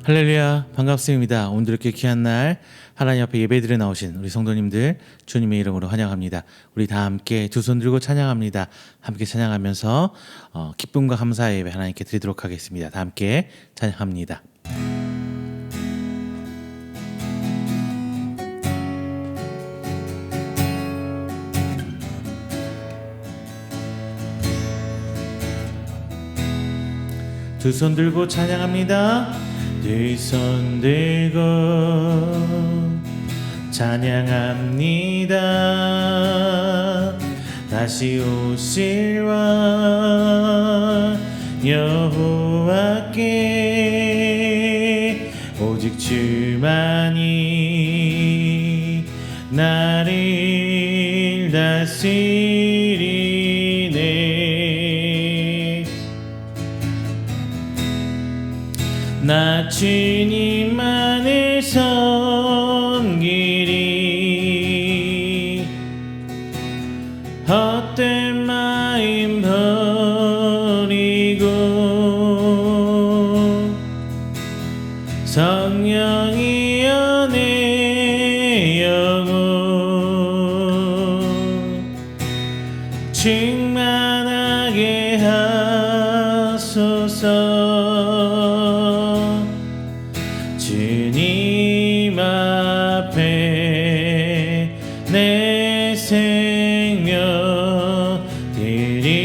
할렐루야, 반갑습니다. 오늘 이렇게 귀한 날 하나님 앞에 예배드려 나오신 우리 성도님들 주님의 이름으로 환영합니다. 우리 다 함께 두 손 들고 찬양합니다. 함께 찬양하면서 기쁨과 감사의 예배 하나님께 드리도록 하겠습니다. 다 함께 찬양합니다. 두 손 들고 찬양합니다. 두 손 들고 찬양합니다. 다시 오실 왕 여호와께 오직 주만이 나를 다스리네. 나 주님만을 섬기리. 헛된 마음 버리고 성령이여 내 영혼 충만하게 하소서. 주님 앞에 내 생명 드리리라.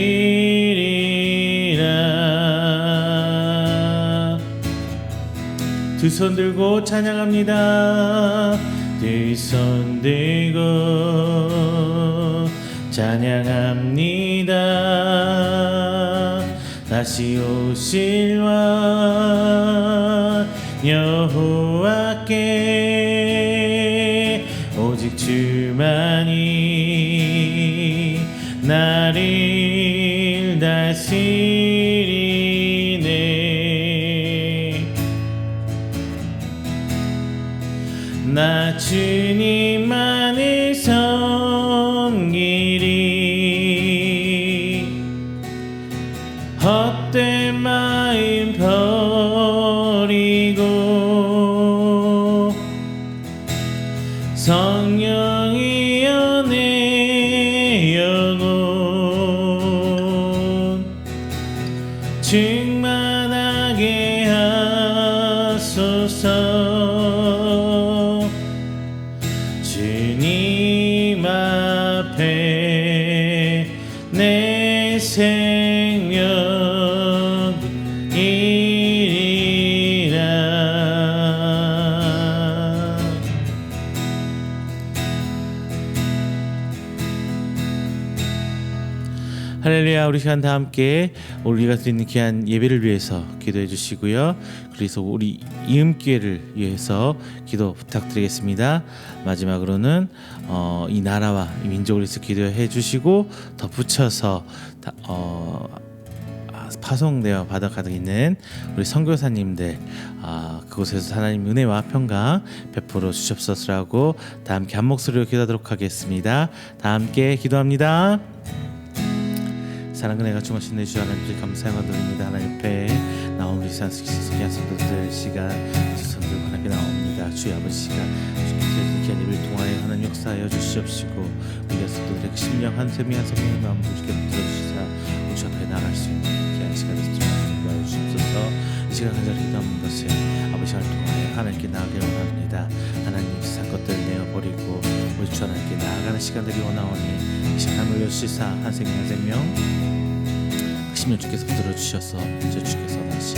두 손 들고 찬양합니다. 두 손 들고 찬양합니다. 다시 오실 왕 여호와께 오직 주만이 나를 다스리네. 나 주님만을 섬기리. 헛된 마음 버리고 성령이여 내 영혼 충만하게 하소서. 주님 앞에 내 생명 할렐루야. 우리 시간 다 함께 우리가 드리는 귀한 예배를 위해서 기도해 주시고요. 그래서 우리 이음기회를 위해서 기도 부탁드리겠습니다. 마지막으로는 이 나라와 이 민족을 위해서 기도해 주시고 덧붙여서 파송되어 바다 가득 있는 우리 선교사님들 그곳에서 하나님 은혜와 평강 베풀어 주시옵소서라고 다 함께 한 목소리로 기도하도록 하겠습니다. 다 함께 기도합니다. 사랑과 내가 충만하신 내 주 하나님께 감사의 마음드립니다. 하나님 옆에 나온 우리 귀한 성도들 시간 두 손 들고 하나님께 나옵니다. 주의 아버지가 주께서 귀한 예배를 통하여 하나님 역사하여 주시옵시고 우리 성도들의 심령 한 세미 한 세미의 마음을 주께 붙들어주시사 우리 주 앞에 나갈 수 있는 귀한 시간을 주시옵소서. 주옵소서. 이 시간 한자리 기도하는 것을 아버지를 통하여 하나님께 나아가기를 원합니다. 하나님 세상 것들을 내어버리고 우리 주 하나님께 나아가는 시간들이 원하오니 이 시간을 올려주시사 한 생명 한 생명 심령 주께서 붙들어 주셔서 주께서 원하신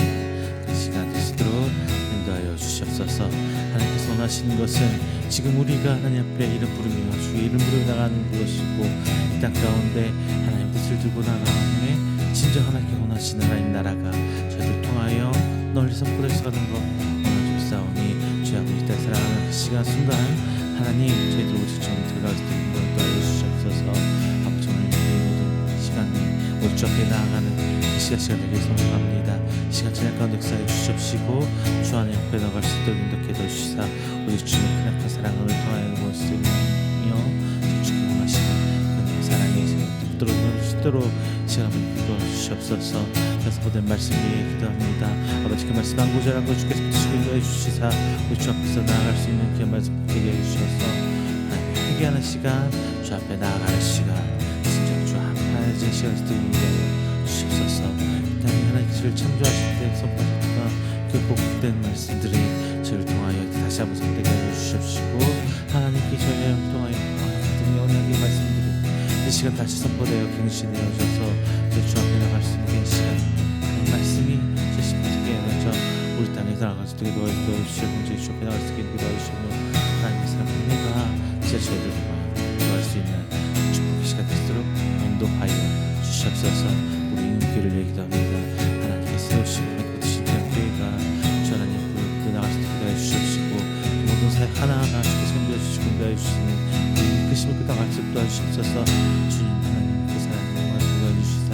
그 시간 되시도록 인도하여 주시옵소서. 하나님께서 원하시는 것은 지금 우리가 하나님 앞에 이름 부르며 주의 이름 부르며 나가는 것이고 이 땅 가운데 하나님 뜻을 들고 나가는 진정 하나님께 원하시는 하나님 나라가 저희를 통하여 널리서 뿌려서가는 것 원하옵사오니 주의 아버지 딸 사랑하는 그 시간 순간 하나님 저희들 오직 좀 들어갈 수 있는 걸 인도하여 주시옵소서. 아버지 오늘 모든 시간이 오직 주 앞에 나아가는 시간 되길 소망합니다. 시간 지날 가운데 역사해 주시옵시고 주 안에 옆에 나갈 수 있도록 인도해 주시사 오직 주의 크나큰 사랑을 통하여 무엇이며 주께 원하시는 그 사랑의 생각 붙들어 주시도록 시간을 붙들어 주시옵소서. 그래서 모든 말씀 위에 기도합니다. 아버지 그 말씀 한 구절 한 구절 주께서 붙이시고 있게 해주시사 우리 주 앞에서 나아갈 수 있는 귀한 말씀 되게 해주셔서 하나님 회개하는 시간, 주 앞에 나아가는 시간, 진정 주 한파해진 시간을 드리게 주시옵소서. 이 땅에 하나님 주를 창조하실 때 선포하셨던 그 복된 말씀들이 저를 통하여 다시 한번 선택해 주시옵시고 하나님께 저희를 통하여 하나님의 언약의 말씀들이 이 시간 다시 선포되어 갱신되어 주셔서 주 앞에 나갈 수 있는 시간, 하나님 말씀이 제 심판에게 먼저 우리 땅에서 나갈 수 있게 도와주시고 본주의 주 앞에 나갈 수 있게 도와주시고 하나님의 사랑 은혜가 진짜 저희들 도와줄 수 있는 축복의 시간 되도록 인도하여 주시옵소서. 우리 인기를 얘기합니다. 하나님께 세우시고 주 하나님 그 나갈 수 있게 도와주시옵시고 모든 사역 하나하나 주께 섬겨주시고 도와주시는 그 크심을 그 나갈 수 있게 도와주시옵소서. 주님 하나님 그 사랑과 도와주시사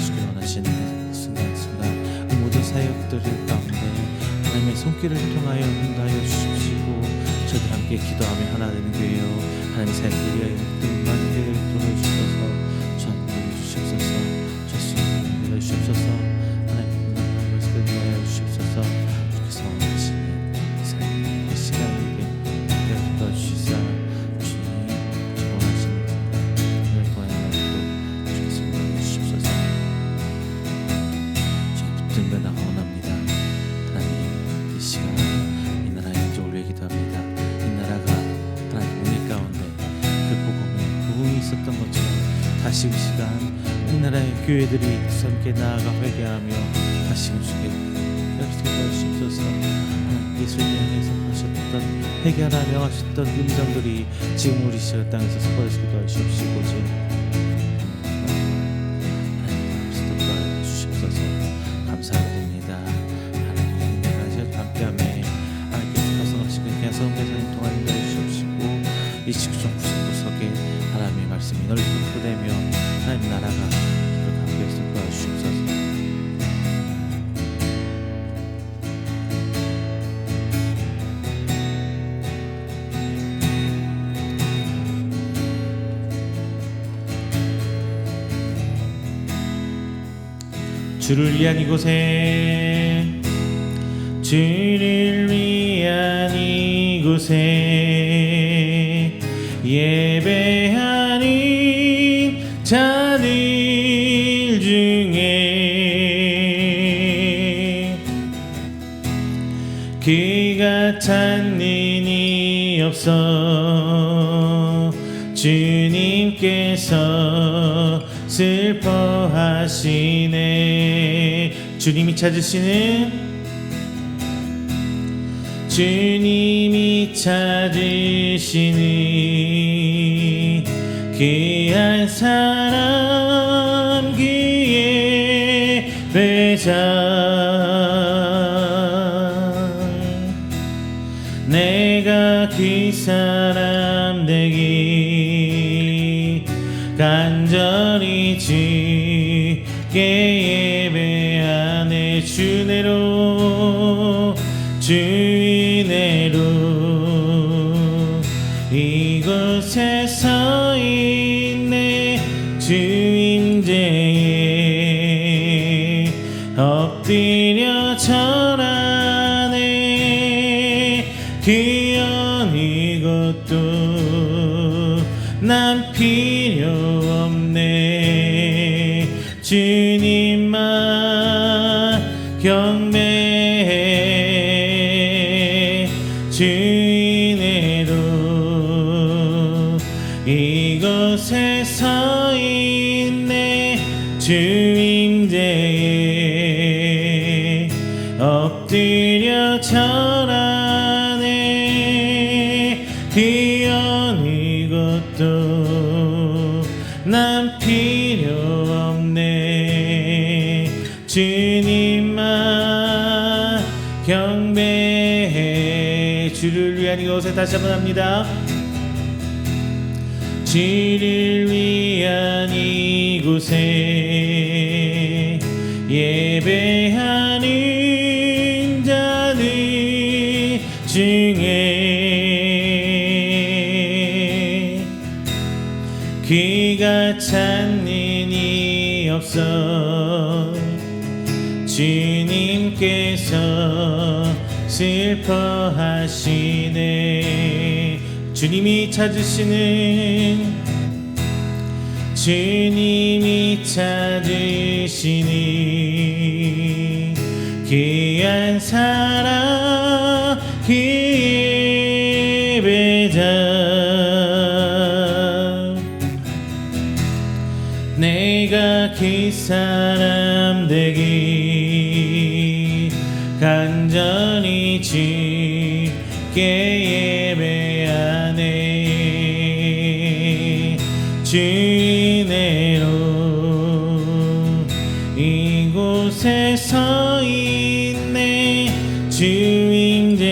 주길 원하시는 순간순간 그 모든 사역들을 가운데 하나님의 손길을 통하여 인도하여 주시옵시고 저희들 함께 기도하며 하나 되는 교회요 하나님의 사역들이 많은 교회를 들어주셔서 저한테 주시옵소서. 주님 주시옵소서. 주께서 원하시는 삶의 시간에게 도와주시사 주님 원하시는 오늘 동안에도 주께서 도와주시옵소서. 주님 붙들며 나가 원합니다. 하나님 이 시간 이 나라의 영적을 위해 기도합니다. 이 나라가 하나님 은혜 가운데 그 복음에 부흥이 있었던 것처럼 다시 이 시간 이 나라의 교회들이 함께 나아가 회개하며 다시 주께 주옵소서. 예수를 향해서 하셨던 회개하라 명하셨던 음성들이 지금 우리 시간 땅에서 선포되시기도 하시옵시고 하나님 주시옵소서. 감사드립니다. 하나님 내가 함께함에 하나님께서 가성하시고 그냥 성경에서 동안 인도해 주시옵시고 이 지구촌 구석구석에 하나님의 말씀이 널리 선포되며 하나님 나라가 함께 도와주시옵소서. 주를 위한 이곳에 주를 위한 이곳에 예배하는 자들 중에 그가 찾는 이 없어 주님께서 슬퍼하시네. 주님이 찾으시는 주님이 찾으시는 그 한 사람 그의 배자 내가 그 사람 되기 간절히 주께 예배하네. 주내로 주내로 이곳에 서 있네. 주 임재에 엎드려 절하네. 그 어느 것도 난 필요 없네. 주님만 경배해. 주내로 이곳에 서 있네. 주 임재에 엎드려 절하네. 그 어느 것도 난 필요 없네. 주님만 경배해. 주를 위한 이곳에 다시 한번 합니다. 주를 위한 이곳에 예배하는 자들 중에 그가 찾는 이 없어 주님께서 슬퍼하시네. 주님이 찾으시는, 주님이 찾으시는 귀한 사람, 그 예배자. 내가 그 사람 되기 간절히 주께 예배하네. 주 은혜로 이곳에 서 있네. 주 임재에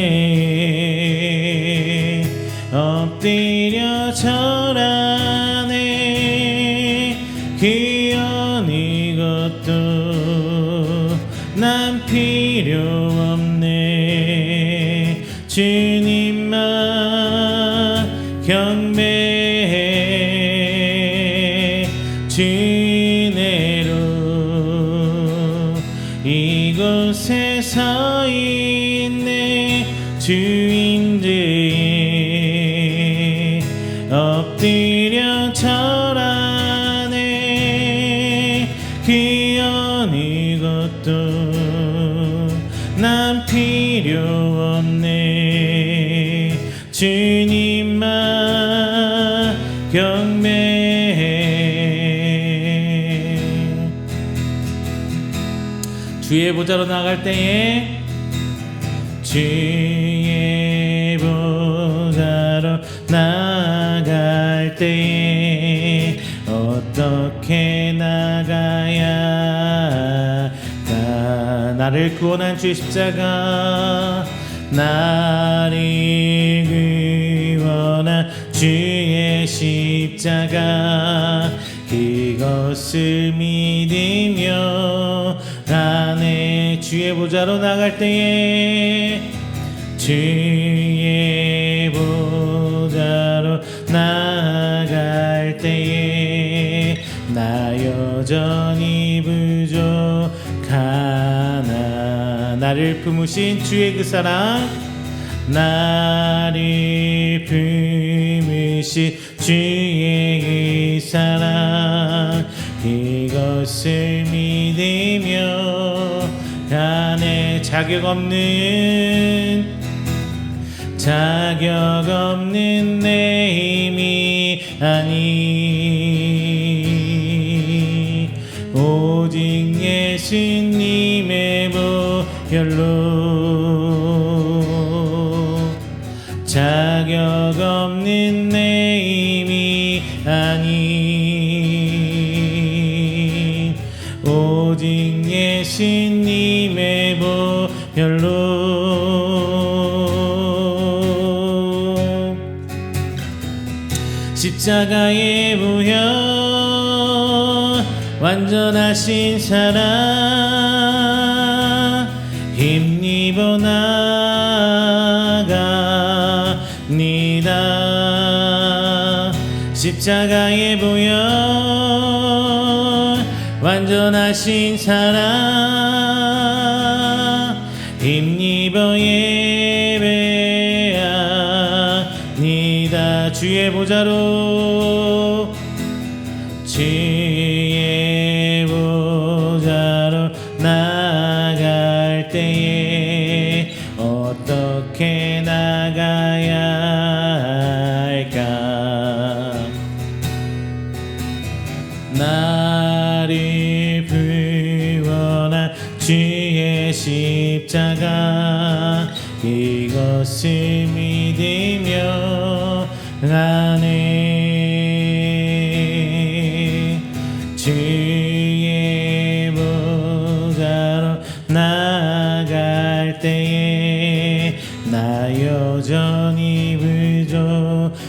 엎드려 절하네. 그 어느 것도 난 필요 없네. 주님만 경배해. 주 은혜로 이곳에 서 있네. 주 임재에 엎드려 절하네. 그 어느 것도 난 필요 없네. 주님만 경배해. 주의 보좌로 나갈 때에, 주의 보좌로 나갈 때에 어떻게 나가야 할까? 나를 구원한 주의 십자가, 나를 구원한 주의 십자가, 그것을 믿으며 가네. 주의 보좌로 나갈 때에, 주의 보좌로 나갈 때에 나 여전히 부족하나. 나를 품으신 주의 그 사랑, 나를 품으신 주의 그 사랑, 그것을 믿으며 가네. 자격 없는 내 힘이 아니, 오직 예수님의 보혈로. 자격 없는 내 힘이 아니, 오직 예수님의 보혈로. 십자가의 보혈, 완전하신 사랑, 힘입어 나갑니다. 십자가의 보혈, 완전하신 사랑, 힘입어 예배합니다. 주의 보좌로, 주의 보좌로 나갈 때에 어떻게 나가야 할까? 나를 구원한 주의 십자가, 이것을 믿으며 가네. 주의 보좌로 나갈 때에 나 여전히 부족하나.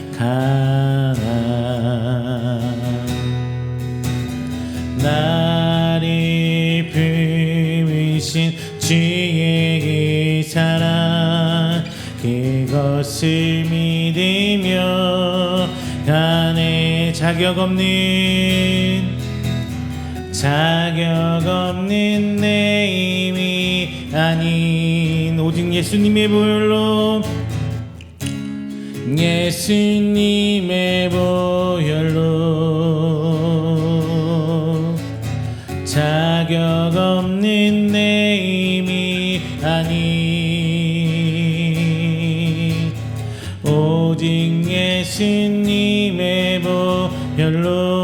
나를 품으신 주의 그 사랑, 그것을 믿으며 가네. 자격 없는 내 힘이 아닌, 오직 예수님의 보혈로 예수님의 보혈로 자격 없는 내 힘이 아니 오직 예수님의 보혈로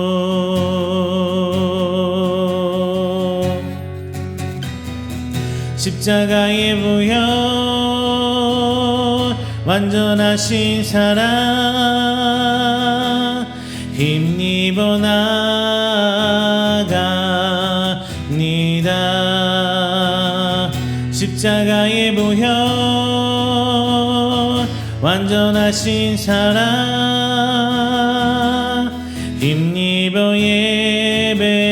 십자가의 보혈 완전하신 사랑 힘입어 나갑니다. 십자가의 보혈 완전하신 사랑 힘입어 예배합니다.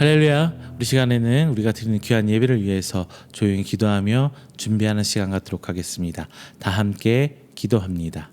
할렐루야. 우리 시간에는 우리가 드리는 귀한 예배를 위해서 조용히 기도하며 준비하는 시간 갖도록 하겠습니다. 다 함께 기도합니다.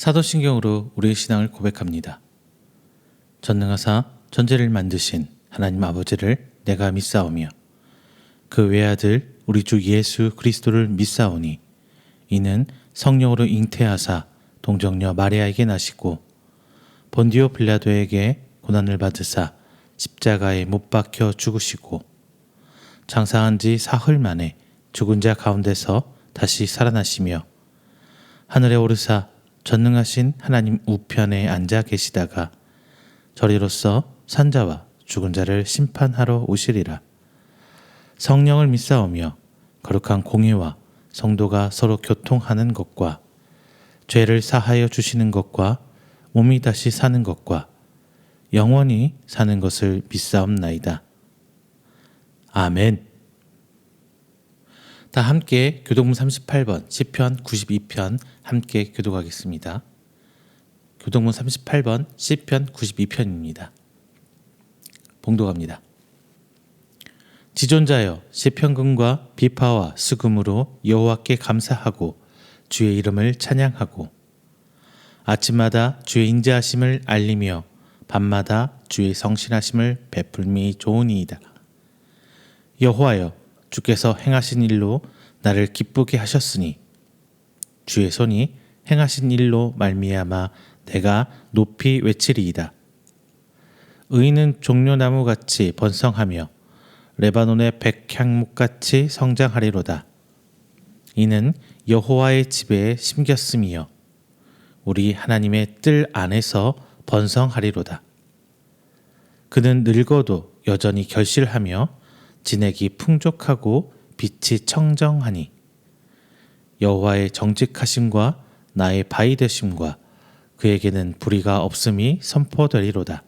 사도신경으로 우리의 신앙을 고백합니다. 전능하사 전제를 만드신 하나님 아버지를 내가 믿사오며 그 외아들 우리 주 예수 그리스도를 믿사오니 이는 성령으로 잉태하사 동정녀 마리아에게 나시고 본디오 빌라도에게 고난을 받으사 십자가에 못 박혀 죽으시고 장사한 지 사흘 만에 죽은 자 가운데서 다시 살아나시며 하늘에 오르사 전능하신 하나님 우편에 앉아 계시다가 저리로서 산자와 죽은 자를 심판하러 오시리라. 성령을 믿사오며 거룩한 공의와 성도가 서로 교통하는 것과 죄를 사하여 주시는 것과 몸이 다시 사는 것과 영원히 사는 것을 믿사옵나이다. 아멘. 다 함께 교독문 38번 시편 92편 함께 교독하겠습니다. 교독문 38번 시편 92편입니다. 봉독합니다. 지존자여 시편금과 비파와 수금으로 여호와께 감사하고 주의 이름을 찬양하고 아침마다 주의 인자하심을 알리며 밤마다 주의 성실하심을 베풀미 좋으니이다. 여호와여 주께서 행하신 일로 나를 기쁘게 하셨으니 주의 손이 행하신 일로 말미암아 내가 높이 외치리이다. 의인은 종려나무같이 번성하며 레바논의 백향목같이 성장하리로다. 이는 여호와의 집에 심겼음이요 우리 하나님의 뜰 안에서 번성하리로다. 그는 늙어도 여전히 결실하며 진액이 풍족하고 빛이 청정하니 여호와의 정직하심과 나의 바위 되심과 그에게는 불의가 없음이 선포되리로다.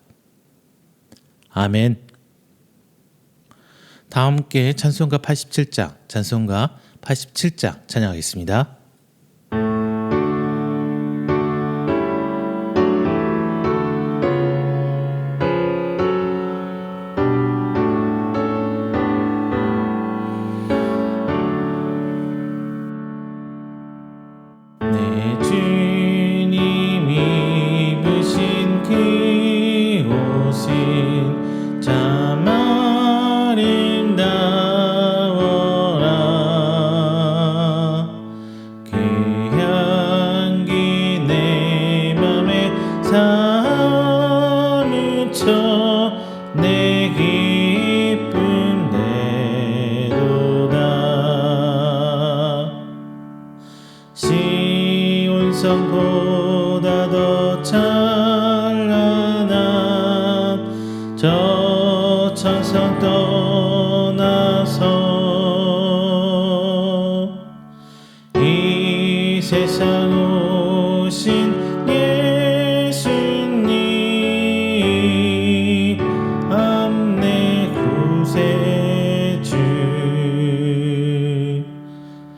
아멘. 다 함께 찬송가 87장 찬양하겠습니다. 시온성보다 더 찬란한 저 천성 떠나서 이 세상 오신 예수님 암내 구세주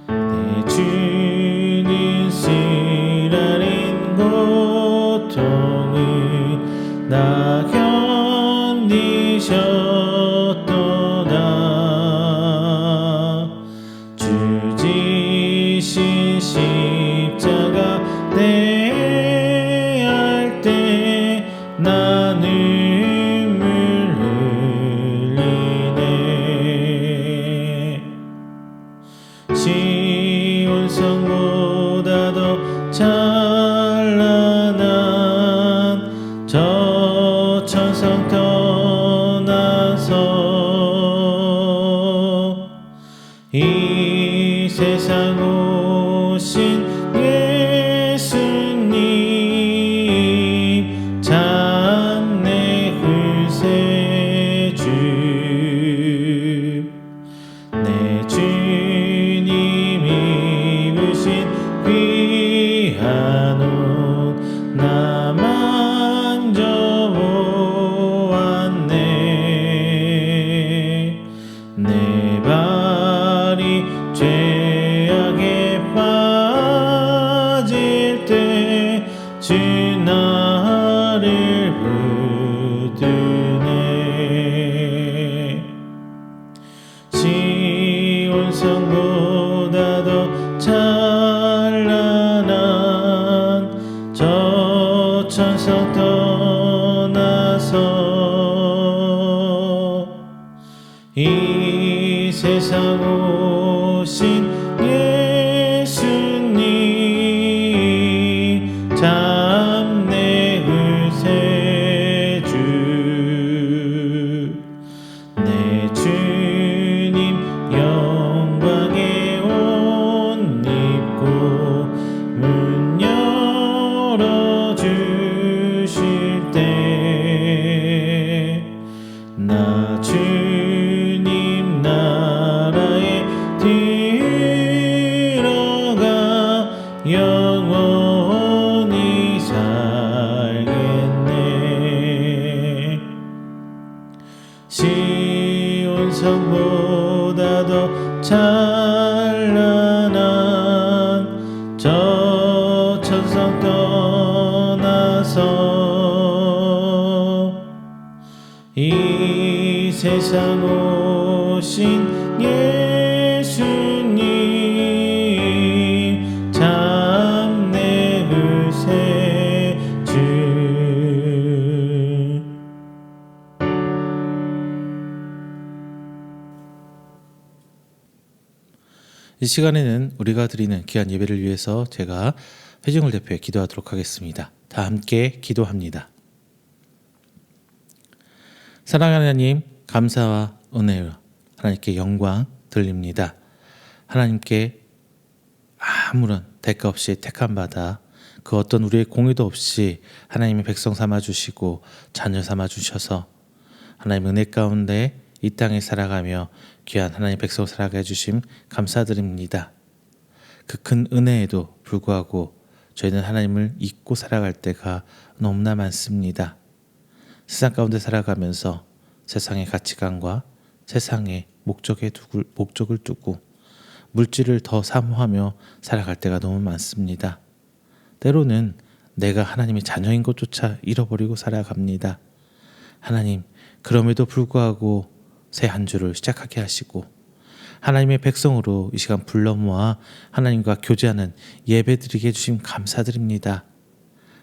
내 주님 쓰라린 고통을 나 견디셨도다 주 지신 십자가 대할 때 나는 눈물 흘리네 시온성보다 더 찬란한 저 천성 떠나서 이 세상 오신 예수님 찬내 구세주 내 주님이 입으신 귀한 옷 나 만져보았네 내 발이 죄악에 빠질 때 주 나를 붙드네 시온성보다 더 찬란한 저 천성 떠나서 이 세상 오신 예수님 참내 구세주 내 주님 영광의 옷 입고 문 열어주실 때 나 주님 나라에 들어가 영원히 살겠네 시온성보다 더 찬란한 저 천성 떠나서 이 세상 오신 예수님 참내 구세주 이 시간에는 우리가 드리는 귀한 예배를 위해서 제가 회중을 대표해 기도하도록 하겠습니다. 다 함께 기도합니다. 사랑하는 하나님, 감사와 은혜로 하나님께 영광 돌립니다. 하나님께 아무런 대가 없이 택함 받아 그 어떤 우리의 공의도 없이 하나님의 백성 삼아 주시고 자녀 삼아 주셔서 하나님 은혜 가운데 이 땅에 살아가며 귀한 하나님 백성 살아가 주심 감사드립니다. 그 큰 은혜에도 불구하고 저희는 하나님을 잊고 살아갈 때가 너무나 많습니다. 세상 가운데 살아가면서 세상의 가치관과 세상의 목적을 두고 물질을 더 사모하며 살아갈 때가 너무 많습니다. 때로는 내가 하나님의 자녀인 것조차 잃어버리고 살아갑니다. 하나님, 그럼에도 불구하고 새 한 주를 시작하게 하시고 하나님의 백성으로 이 시간 불러 모아 하나님과 교제하는 예배드리게 해주심 감사드립니다.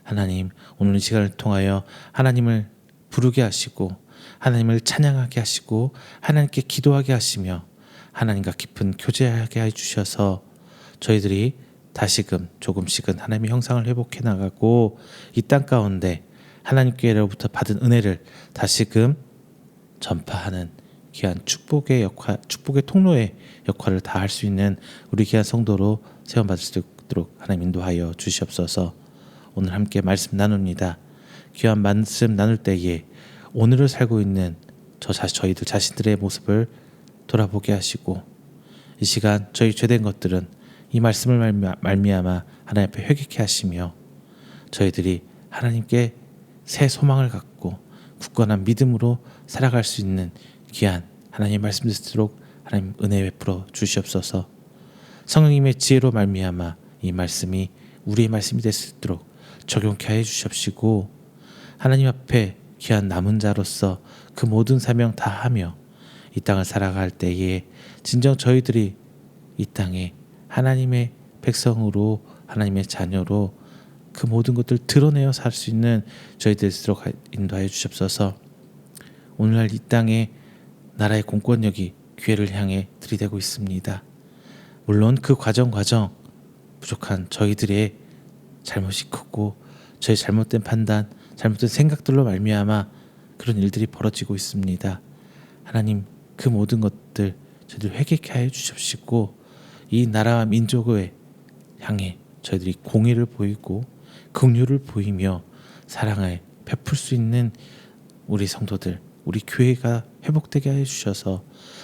하나님, 오늘 이 시간을 통하여 하나님을 부르게 하시고 하나님을 찬양하게 하시고 하나님께 기도하게 하시며 하나님과 깊은 교제하게 해주셔서 저희들이 다시금 조금씩은 하나님의 형상을 회복해 나가고 이 땅 가운데 하나님께로부터 받은 은혜를 다시금 전파하는 귀한 축복의 통로의 역할을 다 할 수 있는 우리 귀한 성도로 세움받을 수 있도록 하나님 인도하여 주시옵소서. 오늘 함께 말씀 나눕니다. 귀한 말씀 나눌 때에 오늘을 살고 있는 저희들 자신들의 모습을 돌아보게 하시고 이 시간 저희 죄된 것들은 이 말씀을 말미암아 하나님 앞에 회개케 하시며 저희들이 하나님께 새 소망을 갖고 굳건한 믿음으로 살아갈 수 있는 귀한 하나님의 말씀 듣도록 하나님 은혜 베풀어 주시옵소서. 성령님의 지혜로 말미암아 이 말씀이 우리의 말씀이 될 수 있도록 적용케 하여 주시옵시고 하나님 앞에 귀한 남은 자로서 그 모든 사명 다 하며 이 땅을 살아갈 때에 진정 저희들이 이 땅에 하나님의 백성으로 하나님의 자녀로 그 모든 것들 드러내어 살 수 있는 저희들일수록 인도하여 주시옵소서. 오늘날 이 땅에 나라의 공권력이 기회를 향해 들이대고 있습니다. 물론 그 과정 부족한 저희들의 잘못이 크고 저희 잘못된 판단, 잘못된 생각들로 말미암아 그런 일들이 벌어지고 있습니다. 하나님, 그 모든 것들 저희들 회개케 하여 주십시고 이 나라와 민족을 향해 저희들이 공의를 보이고 긍휼을 보이며 사랑을 베풀 수 있는 우리 성도들, 우리 교회가 회복되게 하여 주셔서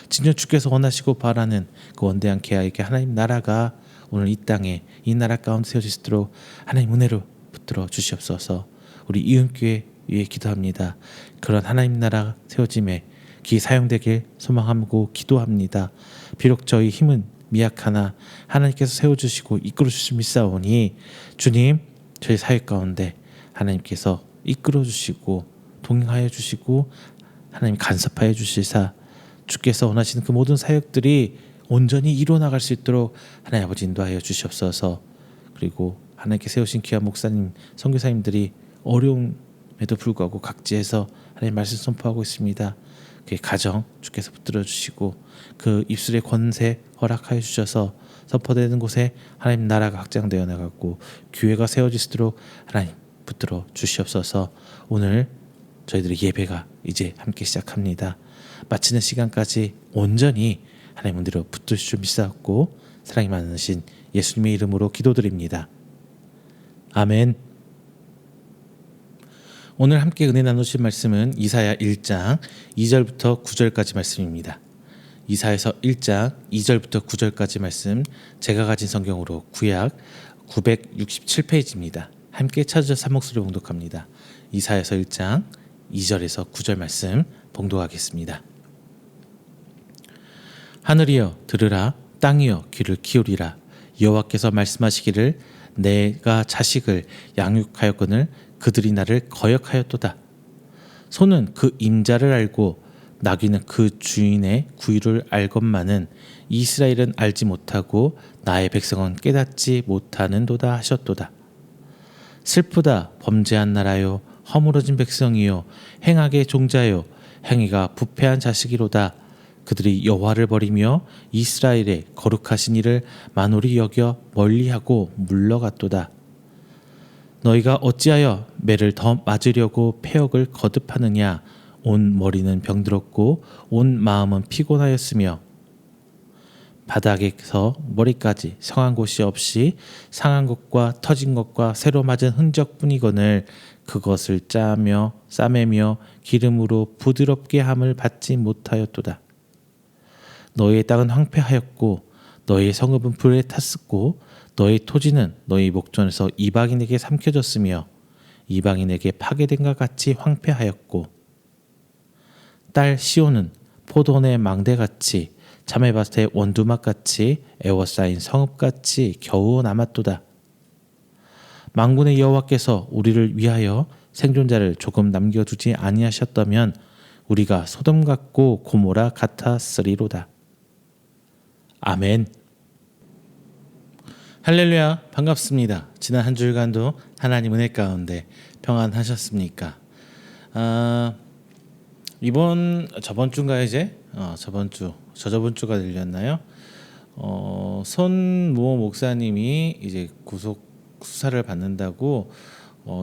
진정 주께서 원하시고 바라는 그 원대한 계약의 하나님 나라가 오늘 이 땅에 이 나라 가운데 세워지도록 하나님 은혜로 붙들어 주시옵소서. 우리 이은교회 위해 기도합니다. 그런 하나님 나라 세워짐에 기 사용되길 소망하고 기도합니다. 비록 저희 힘은 미약하나 하나님께서 세워주시고 이끌어주실 믿사오니 주님, 저희 사역 가운데 하나님께서 이끌어주시고 동행하여 주시고 하나님 간섭하여 주시사 주께서 원하시는 그 모든 사역들이 온전히 이루어나갈 수 있도록 하나님 아버지 인도하여 주시옵소서. 그리고 하나님께 세우신 귀한 목사님, 선교사님들이 어려움에도 불구하고 각지에서 하나님 말씀 선포하고 있습니다. 그 가정 주께서 붙들어 주시고 그 입술의 권세 허락하여 주셔서 선포되는 곳에 하나님 나라가 확장되어 나가고 교회가 세워지도록 하나님 붙들어 주시옵소서. 오늘 저희들의 예배가 이제 함께 시작합니다. 마치는 시간까지 온전히 하나님 은혜로 붙드실 줄 믿사옵고 사랑이 많으신 예수님의 이름으로 기도드립니다. 아멘. 오늘 함께 은혜 나누실 말씀은 이사야 1장 2절부터 9절까지 말씀입니다. 이사야서 1장 2절부터 9절까지 말씀, 제가 가진 성경으로 구약 967페이지입니다. 함께 찾으셔서 한 목소리로 봉독합니다. 이사야서 1장 2절에서 9절 말씀 봉독하겠습니다. 하늘이여 들으라, 땅이여 귀를 기울이라. 여호와께서 말씀하시기를 내가 자식을 양육하였거늘 그들이 나를 거역하였도다. 소는 그 임자를 알고 나귀는 그 주인의 구유를 알건만은 이스라엘은 알지 못하고 나의 백성은 깨닫지 못하는도다 하셨도다. 슬프다 범죄한 나라요, 허물어진 백성이요, 행악의 종자요, 행위가 부패한 자식이로다. 그들이 여호와를 버리며 이스라엘의 거룩하신 이를 만홀히 여겨 멀리하고 물러갔도다. 너희가 어찌하여 매를 더 맞으려고 패역을 거듭하느냐. 온 머리는 병들었고 온 마음은 피곤하였으며 바닥에서 머리까지 성한 곳이 없이 상한 것과 터진 것과 새로 맞은 흔적뿐이거늘 그것을 짜며 싸매며 기름으로 부드럽게 함을 받지 못하였도다. 너희의 땅은 황폐하였고 너희의 성읍은 불에 탔었고 너희 토지는 너희 목전에서 이방인에게 삼켜졌으며 이방인에게 파괴된 것 같이 황폐하였고 딸 시온은 포도원의 망대같이 자매밭의 원두막같이 애워싸인 성읍같이 겨우 남았도다. 만군의 여호와께서 우리를 위하여 생존자를 조금 남겨두지 아니하셨다면 우리가 소돔 같고 고모라 같았으리로다. 아멘. 할렐루야, 반갑습니다. 지난 한 주간도 하나님 은혜 가운데 평안하셨습니까? 저번 주인가요 이제? 저저번 주가 들렸나요? 손무호 목사님이 이제 구속 수사를 받는다고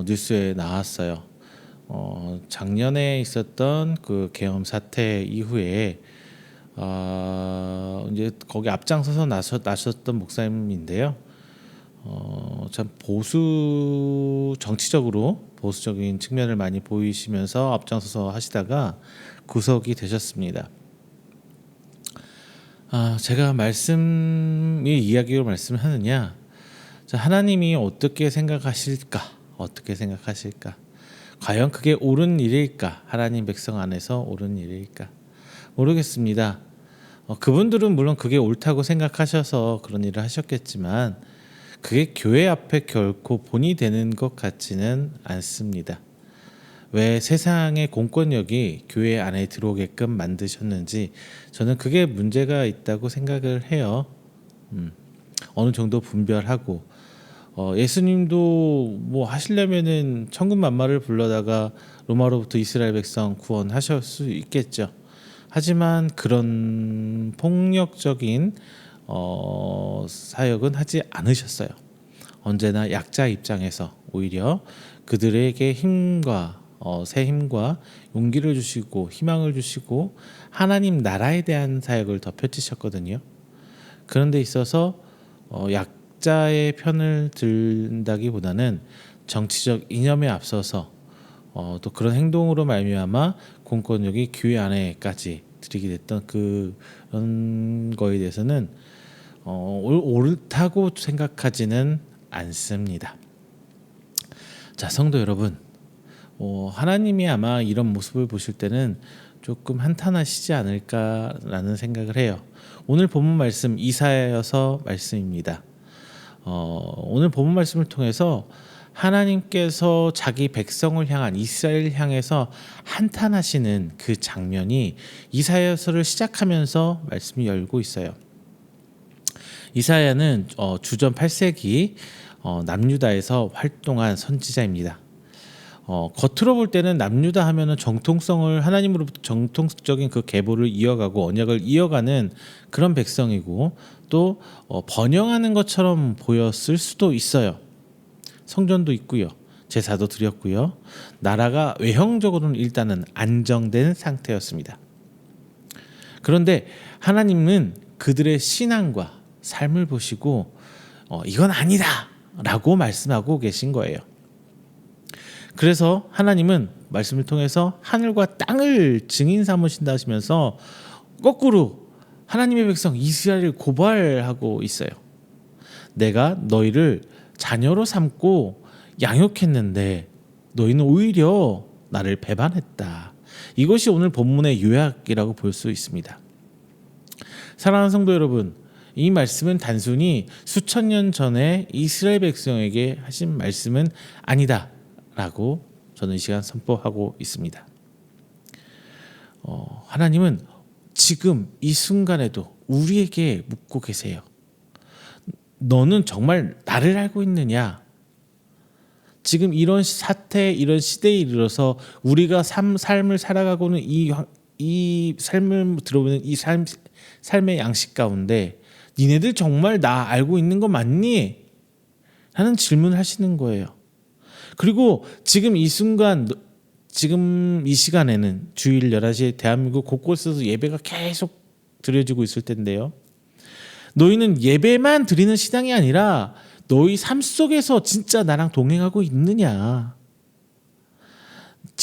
뉴스에 나왔어요. 작년에 있었던 그 계엄 사태 이후에 이제 거기 앞장서서 나섰던 목사님인데요. 참 정치적으로 보수적인 측면을 많이 보이시면서 앞장서서 하시다가 구속이 되셨습니다. 제가 이 이야기로 말씀을 하느냐? 하나님이 어떻게 생각하실까? 과연 그게 옳은 일일까? 하나님 백성 안에서 옳은 일일까? 모르겠습니다. 그분들은 물론 그게 옳다고 생각하셔서 그런 일을 하셨겠지만 그게 교회 앞에 결코 본이 되는 것 같지는 않습니다. 왜 세상의 공권력이 교회 안에 들어오게끔 만드셨는지 저는 그게 문제가 있다고 생각을 해요. 어느 정도 분별하고 예수님도 뭐 하시려면은 천군만마를 불러다가 로마로부터 이스라엘 백성 구원하실 수 있겠죠. 하지만 그런 폭력적인 사역은 하지 않으셨어요. 언제나 약자 입장에서 오히려 그들에게 새 힘과 용기를 주시고 희망을 주시고 하나님 나라에 대한 사역을 더 펼치셨거든요. 그런 데 있어서 약자의 편을 든다기보다는 정치적 이념에 앞서서 또 그런 행동으로 말미암아 공권력이 교회 안에까지 들이게 됐던 그런 거에 대해서는 옳다고 생각하지는 않습니다. 자, 성도 여러분, 하나님이 아마 이런 모습을 보실 때는 조금 한탄하시지 않을까라는 생각을 해요. 오늘 본문 말씀 이사야서 말씀입니다. 오늘 본문 말씀을 통해서 하나님께서 자기 백성을 향한 이스라엘을 향해서 한탄하시는 그 장면이 이사야서를 시작하면서 말씀이 열고 있어요. 이사야는 주전 8세기 남유다에서 활동한 선지자입니다. 겉으로 볼 때는 남유다 하면은 정통성을 하나님으로부터 정통적인 그 계보를 이어가고 언약을 이어가는 그런 백성이고 또 번영하는 것처럼 보였을 수도 있어요. 성전도 있고요, 제사도 드렸고요, 나라가 외형적으로는 일단은 안정된 상태였습니다. 그런데 하나님은 그들의 신앙과 삶을 보시고 이건 아니다 라고 말씀하고 계신 거예요. 그래서 하나님은 말씀을 통해서 하늘과 땅을 증인 삼으신다 하시면서 거꾸로 하나님의 백성 이스라엘을 고발하고 있어요. 내가 너희를 자녀로 삼고 양육했는데 너희는 오히려 나를 배반했다. 이것이 오늘 본문의 요약이라고 볼 수 있습니다. 사랑하는 성도 여러분, 이 말씀은 단순히 수천 년 전에 이스라엘 백성에게 하신 말씀은 아니다 라고 저는 이 시간 선포하고 있습니다. 하나님은 지금 이 순간에도 우리에게 묻고 계세요. 너는 정말 나를 알고 있느냐? 지금 이런 사태, 이런 시대에 이르러서 우리가 삶을 살아가고는 이 삶을 들어보는 이 삶의 양식 가운데 니네들 정말 나 알고 있는 거 맞니? 하는 질문을 하시는 거예요. 그리고 지금 이 순간, 지금 이 시간에는 주일 11시에 대한민국 곳곳에서 예배가 계속 드려지고 있을 텐데요. 너희는 예배만 드리는 신앙이 아니라 너희 삶 속에서 진짜 나랑 동행하고 있느냐.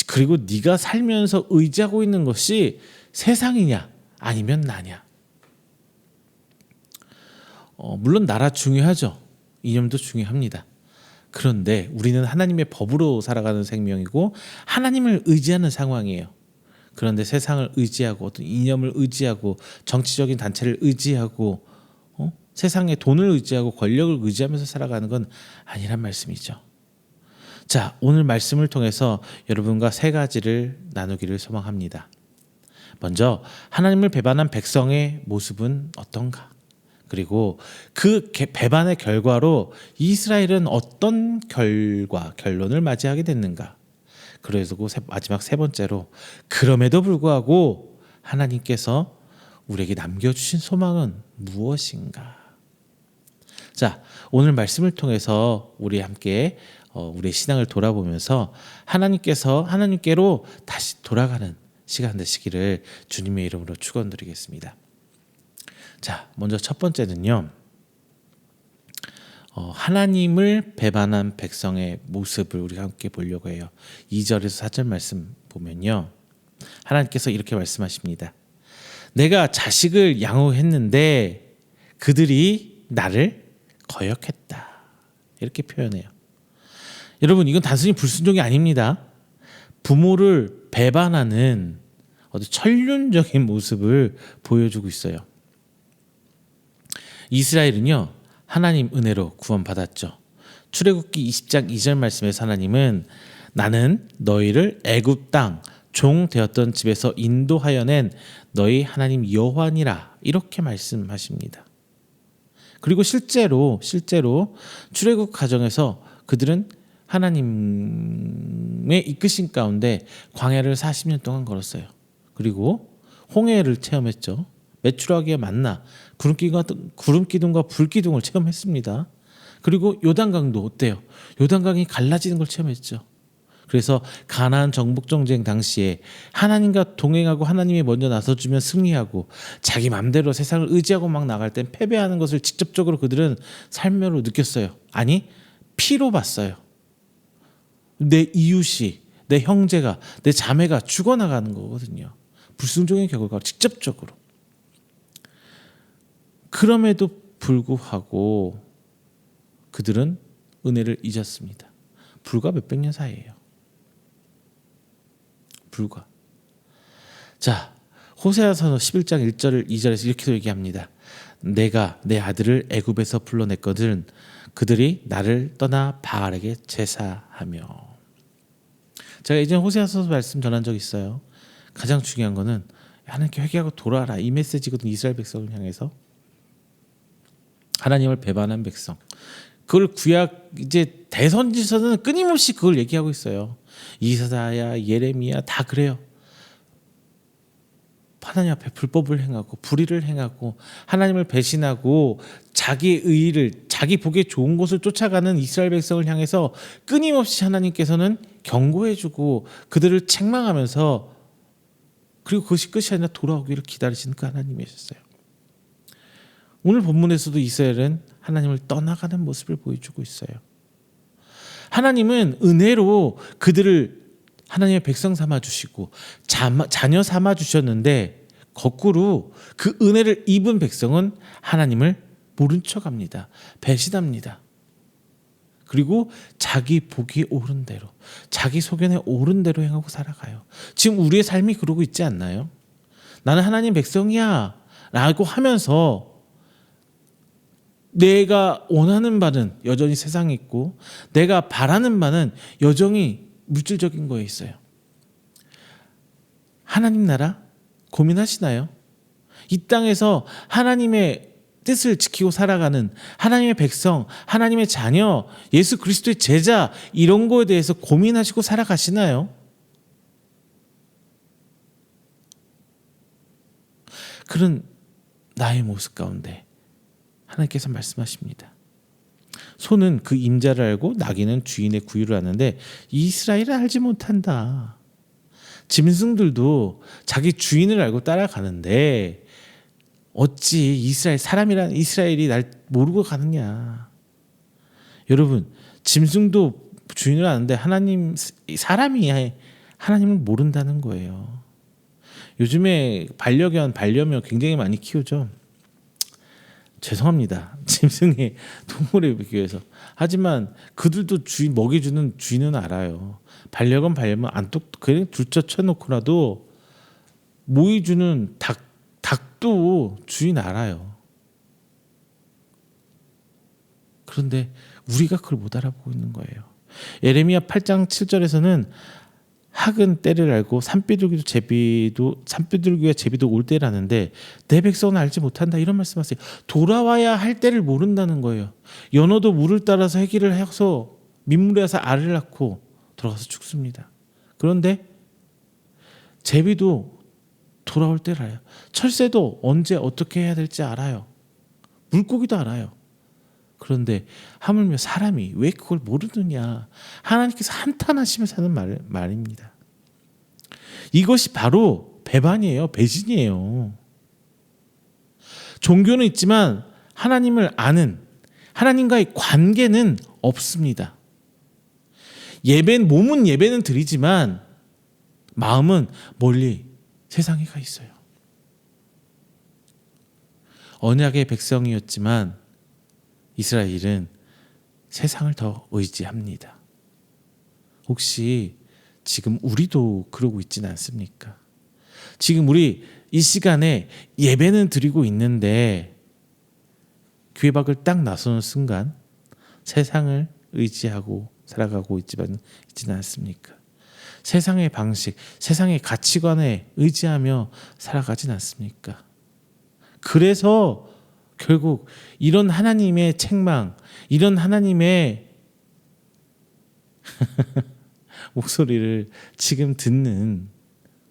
그리고 네가 살면서 의지하고 있는 것이 세상이냐 아니면 나냐. 물론 나라 중요하죠. 이념도 중요합니다. 그런데 우리는 하나님의 법으로 살아가는 생명이고 하나님을 의지하는 상황이에요. 그런데 세상을 의지하고 어떤 이념을 의지하고 정치적인 단체를 의지하고 세상의 돈을 의지하고 권력을 의지하면서 살아가는 건 아니란 말씀이죠. 자, 오늘 말씀을 통해서 여러분과 세 가지를 나누기를 소망합니다. 먼저 하나님을 배반한 백성의 모습은 어떤가? 그리고 그 배반의 결과로 이스라엘은 어떤 결론을 맞이하게 됐는가? 그래서 마지막 세 번째로 그럼에도 불구하고 하나님께서 우리에게 남겨주신 소망은 무엇인가? 자, 오늘 말씀을 통해서 우리 함께 우리의 신앙을 돌아보면서 하나님께로 다시 돌아가는 시간 되시기를 주님의 이름으로 축원드리겠습니다. 자, 먼저 첫 번째는요. 하나님을 배반한 백성의 모습을 우리가 함께 보려고 해요. 2절에서 4절 말씀 보면요. 하나님께서 이렇게 말씀하십니다. 내가 자식을 양육했는데 그들이 나를 거역했다. 이렇게 표현해요. 여러분, 이건 단순히 불순종이 아닙니다. 부모를 배반하는 어떤 천륜적인 모습을 보여주고 있어요. 이스라엘은요, 하나님 은혜로 구원받았죠. 출애굽기 20장 2절 말씀에서 하나님은 나는 너희를 애굽 땅 종 되었던 집에서 인도하여 낸 너희 하나님 여호와니라 이렇게 말씀하십니다. 그리고 실제로 출애굽 과정에서 그들은 하나님의 이끄신 가운데 광야를 40년 동안 걸었어요. 그리고 홍해를 체험했죠. 메추라기와 만나, 구름기둥과 불기둥을 체험했습니다. 그리고 요단강도 어때요? 요단강이 갈라지는 걸 체험했죠. 그래서 가나안 정복 전쟁 당시에 하나님과 동행하고 하나님이 먼저 나서주면 승리하고 자기 맘대로 세상을 의지하고 막 나갈 땐 패배하는 것을 직접적으로 그들은 삶으로 느꼈어요. 아니, 피로 봤어요. 내 이웃이, 내 형제가, 내 자매가 죽어나가는 거거든요. 불순종의 결과가 직접적으로. 그럼에도 불구하고 그들은 은혜를 잊었습니다. 불과 몇백 년 사이예요. 불과. 자, 호세아서 11장 1절 2절에서 이렇게 얘기합니다. 내가 내 아들을 애굽에서 불러냈거든 그들이 나를 떠나 바알에게 제사하며. 제가 이전 호세아서 말씀 전한 적 있어요. 가장 중요한 거는 하나님께 회개하고 돌아와라 이 메시지거든. 이스라엘 백성을 향해서 하나님을 배반한 백성. 그걸 구약 이제 대선지서는 끊임없이 그걸 얘기하고 있어요. 이사야, 예레미야 다 그래요. 하나님 앞에 불법을 행하고 불의를 행하고 하나님을 배신하고 자기의 의의를 자기 보기에 좋은 것을 쫓아가는 이스라엘 백성을 향해서 끊임없이 하나님께서는 경고해주고 그들을 책망하면서 그리고 그것이 끝이 아니라 돌아오기를 기다리시는 그 하나님이셨어요. 오늘 본문에서도 이스라엘은 하나님을 떠나가는 모습을 보여주고 있어요. 하나님은 은혜로 그들을 하나님의 백성 삼아 주시고 자녀 삼아 주셨는데 거꾸로 그 은혜를 입은 백성은 하나님을 모른 척합니다. 배신합니다. 그리고 자기 보기 옳은 대로, 자기 소견에 옳은 대로 행하고 살아가요. 지금 우리의 삶이 그러고 있지 않나요? 나는 하나님 백성이야 라고 하면서 내가 원하는 바는 여전히 세상에 있고 내가 바라는 바는 여전히 물질적인 거에 있어요. 하나님 나라 고민하시나요? 이 땅에서 하나님의 뜻을 지키고 살아가는 하나님의 백성, 하나님의 자녀, 예수 그리스도의 제자 이런 거에 대해서 고민하시고 살아가시나요? 그런 나의 모습 가운데 하나님께서 말씀하십니다. 소는 그 임자를 알고 나귀는 주인의 구유를 아는데 이스라엘을 알지 못한다. 짐승들도 자기 주인을 알고 따라가는데 어찌 이스라엘이 날 모르고 가느냐. 여러분, 짐승도 주인을 아는데 사람이 하나님을 모른다는 거예요. 요즘에 반려묘 굉장히 많이 키우죠. 죄송합니다. 짐승의 동물에 비교해서. 하지만 그들도 먹이주는 주인은 알아요. 반려견 그냥 둘째쳐놓고라도 모이주는 닭도 주인 알아요. 그런데 우리가 그걸 못 알아보고 있는 거예요. 예레미야 8장 7절에서는 학은 때를 알고 산비둘기와 제비도 올 때라는데 내 백성은 알지 못한다, 이런 말씀하세요. 돌아와야 할 때를 모른다는 거예요. 연어도 물을 따라서 해기를 해서 민물에 와서 알을 낳고 돌아가서 죽습니다. 그런데 제비도 돌아올 때를 알아요. 철새도 언제 어떻게 해야 될지 알아요. 물고기도 알아요. 그런데 하물며 사람이 왜 그걸 모르느냐. 하나님께서 한탄하시면서 하는 말입니다. 이것이 바로 배반이에요. 배신이에요. 종교는 있지만 하나님을 아는, 하나님과의 관계는 없습니다. 몸은 예배는 드리지만 마음은 멀리 세상에 가 있어요. 언약의 백성이었지만 이스라엘은 세상을 더 의지합니다. 혹시 지금 우리도 그러고 있지는 않습니까? 지금 우리 이 시간에 예배는 드리고 있는데 교회 밖을 딱 나서는 순간 세상을 의지하고 살아가고 있지는 않습니까? 세상의 방식, 세상의 가치관에 의지하며 살아가진 않습니까? 그래서 결국 이런 하나님의 책망, 이런 하나님의 목소리를 지금 듣는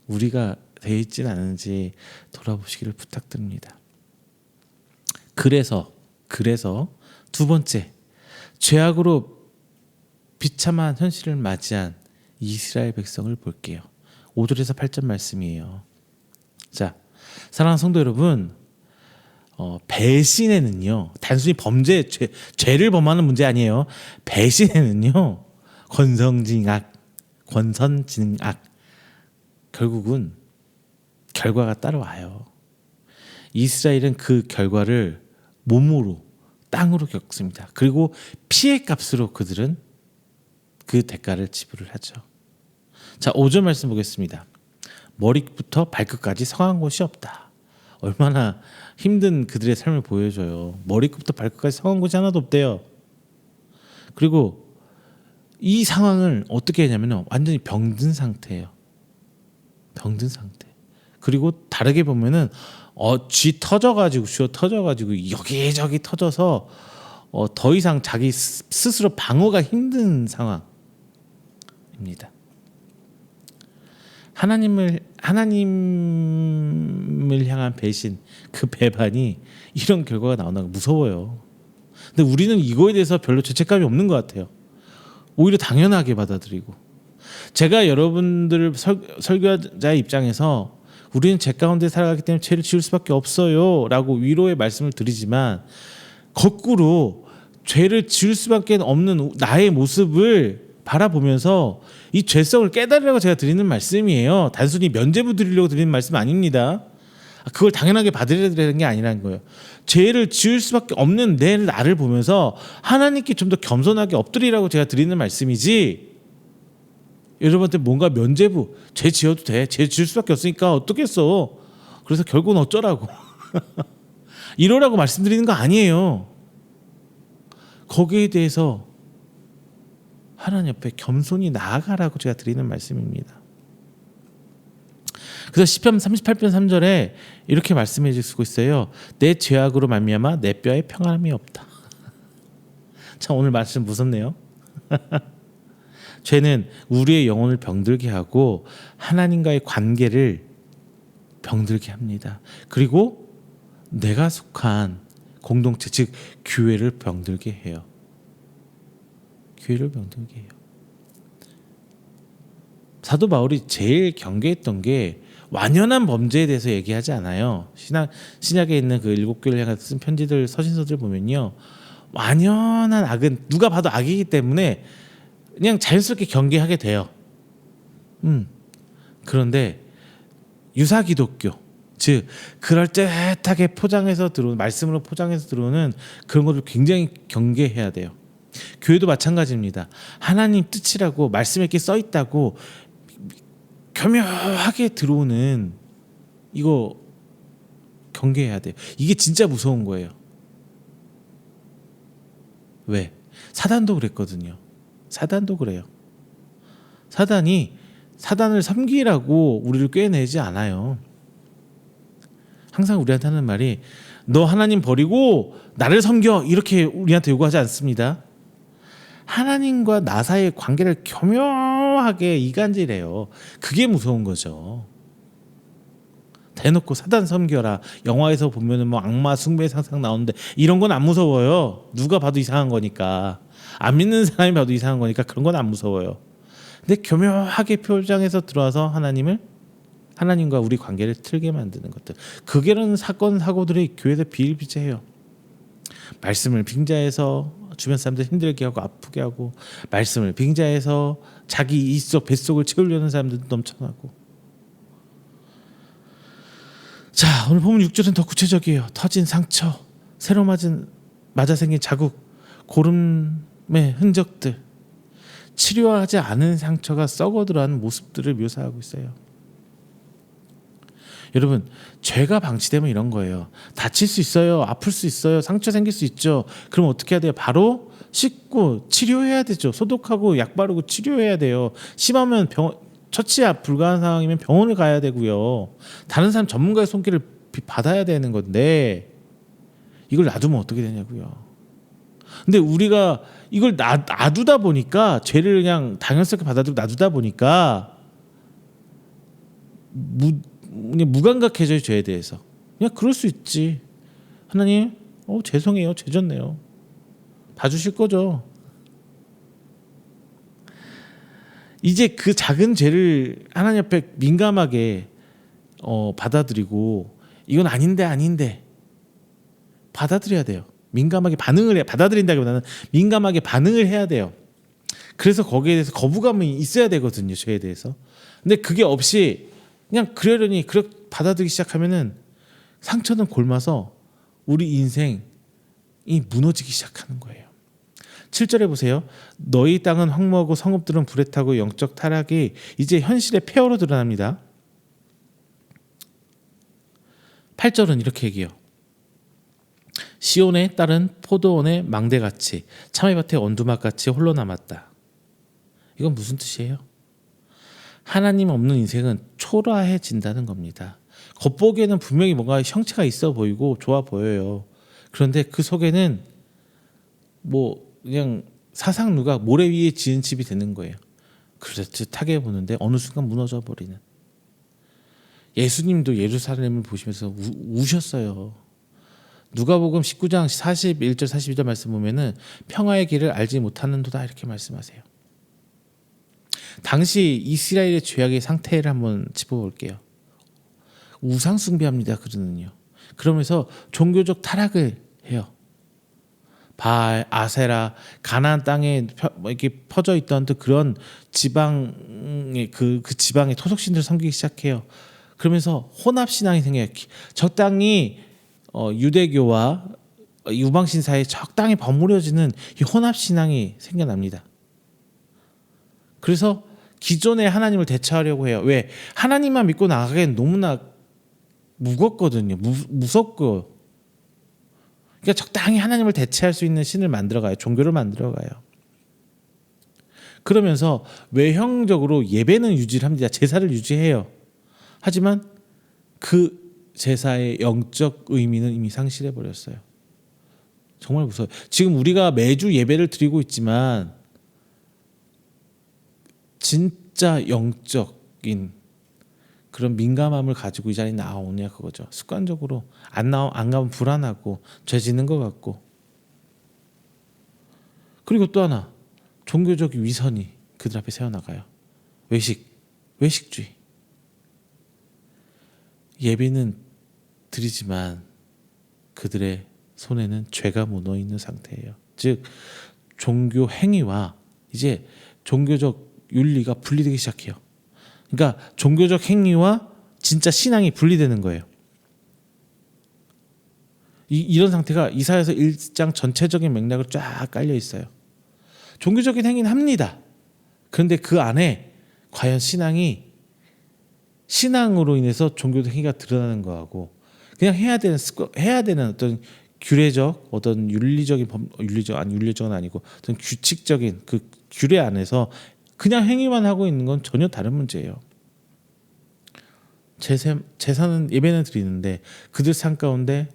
우리가 되어 있지는 않은지 돌아보시기를 부탁드립니다. 그래서 두 번째, 죄악으로 비참한 현실을 맞이한 이스라엘 백성을 볼게요. 5절에서 8절 말씀이에요. 자, 사랑하는 성도 여러분, 배신에는요, 단순히 죄를 범하는 문제 아니에요. 배신에는요, 권선징악, 결국은 결과가 따라와요. 이스라엘은 그 결과를 몸으로, 땅으로 겪습니다. 그리고 피해 값으로 그들은 그 대가를 지불을 하죠. 자, 5절 말씀 보겠습니다. 머리부터 발끝까지 성한 곳이 없다. 얼마나 힘든 그들의 삶을 보여줘요. 머리끝부터 발끝까지 성한 곳이 하나도 없대요. 그리고 이 상황을 어떻게 했냐면 완전히 병든 상태예요. 병든 상태. 그리고 다르게 보면은 쥐어 터져가지고 여기저기 터져서 더 이상 자기 스스로 방어가 힘든 상황입니다. 하나님을 향한 배신, 그 배반이 이런 결과가 나온다는 거 무서워요. 근데 우리는 이거에 대해서 별로 죄책감이 없는 것 같아요. 오히려 당연하게 받아들이고. 제가 여러분들 설교자의 입장에서 우리는 죄 가운데 살아가기 때문에 죄를 지을 수밖에 없어요 라고 위로의 말씀을 드리지만, 거꾸로 죄를 지을 수밖에 없는 나의 모습을 바라보면서 이 죄성을 깨달으라고 제가 드리는 말씀이에요. 단순히 면죄부 드리려고 드리는 말씀 아닙니다. 그걸 당연하게 받으려야 되는 게 아니라는 거예요. 죄를 지을 수밖에 없는 나를 보면서 하나님께 좀 더 겸손하게 엎드리라고 제가 드리는 말씀이지, 여러분한테 뭔가 면죄부, 죄 지어도 돼, 죄 지을 수밖에 없으니까 어떻겠어, 그래서 결국은 어쩌라고 이러라고 말씀드리는 거 아니에요. 거기에 대해서 하나님 옆에 겸손히 나아가라고 제가 드리는 말씀입니다. 그래서 시편 38편 3절에 이렇게 말씀해 주시고 있어요. 내 죄악으로 말미암아 내 뼈에 평안함이 없다. 참, 오늘 말씀 무섭네요. 죄는 우리의 영혼을 병들게 하고 하나님과의 관계를 병들게 합니다. 그리고 내가 속한 공동체, 즉 교회를 병들게 해요. 교회를 병들게 해요. 사도 바울이 제일 경계했던 게 완연한 범죄에 대해서 얘기하지 않아요. 신약에 있는 그 7교회를 향해서 쓴 편지들 서신서들 보면요, 완연한 악은 누가 봐도 악이기 때문에 그냥 자연스럽게 경계하게 돼요. 그런데 유사 기독교, 즉 그럴듯하게 포장해서 들어오는, 말씀으로 포장해서 들어오는 그런 것을 굉장히 경계해야 돼요. 교회도 마찬가지입니다. 하나님 뜻이라고 말씀에 이렇게 써 있다고 교묘하게 들어오는 이거 경계해야 돼요. 이게 진짜 무서운 거예요. 왜? 사단도 그랬거든요. 사단도 그래요. 사단을 섬기라고 우리를 꾀내지 않아요. 항상 우리한테 하는 말이 너 하나님 버리고 나를 섬겨, 이렇게 우리한테 요구하지 않습니다. 하나님과 나 사이의 관계를 교묘하게 이간질해요. 그게 무서운 거죠. 대놓고 사단 섬겨라. 영화에서 보면은 뭐 악마 숭배 상상 나오는데 이런 건 안 무서워요. 누가 봐도 이상한 거니까. 안 믿는 사람이 봐도 이상한 거니까 그런 건 안 무서워요. 근데 교묘하게 표장해서 들어와서 하나님과 우리 관계를 틀게 만드는 것들, 그런 사건 사고들이 교회에서 비일비재해요. 말씀을 빙자해서 주변 사람들 힘들게 하고 아프게 하고, 말씀을 빙자해서 자기 이속 뱃속을 채우려는 사람들도 넘쳐나고. 자, 오늘 보면 6절은 더 구체적이에요. 터진 상처, 새로 맞아 생긴 자국, 고름의 흔적들, 치료하지 않은 상처가 썩어들어가는 모습들을 묘사하고 있어요. 여러분, 죄가 방치되면 이런 거예요. 다칠 수 있어요. 아플 수 있어요. 상처 생길 수 있죠. 그럼 어떻게 해야 돼요? 바로 씻고 치료해야 되죠. 소독하고 약 바르고 치료해야 돼요. 심하면 처치 불가한 상황이면 병원을 가야 되고요. 다른 사람 전문가의 손길을 받아야 되는 건데 이걸 놔두면 어떻게 되냐고요. 근데 우리가 이걸 놔두다 보니까, 죄를 그냥 당연스럽게 받아들이고 놔두다 보니까 그냥 무감각해져요. 죄에 대해서. 그냥 그럴 수 있지. 하나님, 죄송해요. 죄 졌네요. 봐주실 거죠. 이제 그 작은 죄를 하나님 앞에 민감하게 받아들이고, 이건 아닌데 받아들여야 돼요. 민감하게 반응을 해. 받아들인다기보다는 민감하게 반응을 해야 돼요. 그래서 거기에 대해서 거부감이 있어야 되거든요. 죄에 대해서. 근데 그게 없이 그냥 그러려니 그렇게 받아들이기 시작하면은 상처는 골마서 우리 인생이 무너지기 시작하는 거예요. 7절에 보세요. 너희 땅은 황무하고 성읍들은 불에 타고 영적 타락이 이제 현실의 폐허로 드러납니다. 8절은 이렇게 얘기해요. 시온의 딸은 포도원의 망대같이 참외밭의 언두막같이 홀로 남았다. 이건 무슨 뜻이에요? 하나님 없는 인생은 초라해진다는 겁니다. 겉보기에는 분명히 뭔가 형체가 있어 보이고 좋아 보여요. 그런데 그 속에는 그냥 사상루가 모래 위에 지은 집이 되는 거예요. 그렇듯하게 보는데 어느 순간 무너져 버리는. 예수님도 예루살렘을 보시면서 우셨어요. 누가복음 19장 41절 42절 말씀 보면은 평화의 길을 알지 못하는도다, 이렇게 말씀하세요. 당시 이스라엘의 죄악의 상태를 한번 짚어볼게요. 우상 숭배합니다. 그러면서 종교적 타락을 해요. 바알, 아세라, 가나안 땅에 이렇게 퍼져 있던 그런 지방의 그 지방의 토속신들을 섬기기 시작해요. 그러면서 혼합 신앙이 생겨요. 적당히 유대교와 유방신 사이에 적당히 버무려지는 이 혼합 신앙이 생겨납니다. 그래서 기존의 하나님을 대체하려고 해요. 왜? 하나님만 믿고 나가기엔 너무나 무겁거든요. 무섭고. 그러니까 적당히 하나님을 대체할 수 있는 신을 만들어가요. 종교를 만들어가요. 그러면서 외형적으로 예배는 유지를 합니다. 제사를 유지해요. 하지만 그 제사의 영적 의미는 이미 상실해버렸어요. 정말 무서워요. 지금 우리가 매주 예배를 드리고 있지만 진짜 영적인 그런 민감함을 가지고 이 자리에 나오냐, 그거죠. 습관적으로 안 가면 불안하고 죄 짓는 것 같고. 그리고 또 하나, 종교적 위선이 그들 앞에 세워나가요. 외식주의. 예배는 드리지만 그들의 손에는 죄가 묻어 있는 상태예요. 즉 종교 행위와 이제 종교적 윤리가 분리되기 시작해요. 그러니까 종교적 행위와 진짜 신앙이 분리되는 거예요. 이런 상태가 이사야서 1장 전체적인 맥락을 쫙 깔려 있어요. 종교적인 행위는 합니다. 그런데 그 안에 과연 신앙으로 인해서 종교적 행위가 드러나는 거하고 그냥 해야 되는 어떤 규례적 어떤 윤리적은 아니고 어떤 규칙적인 그 규례 안에서 그냥 행위만 하고 있는 건 전혀 다른 문제예요. 제사는 예배는 드리는데 그들 삶 가운데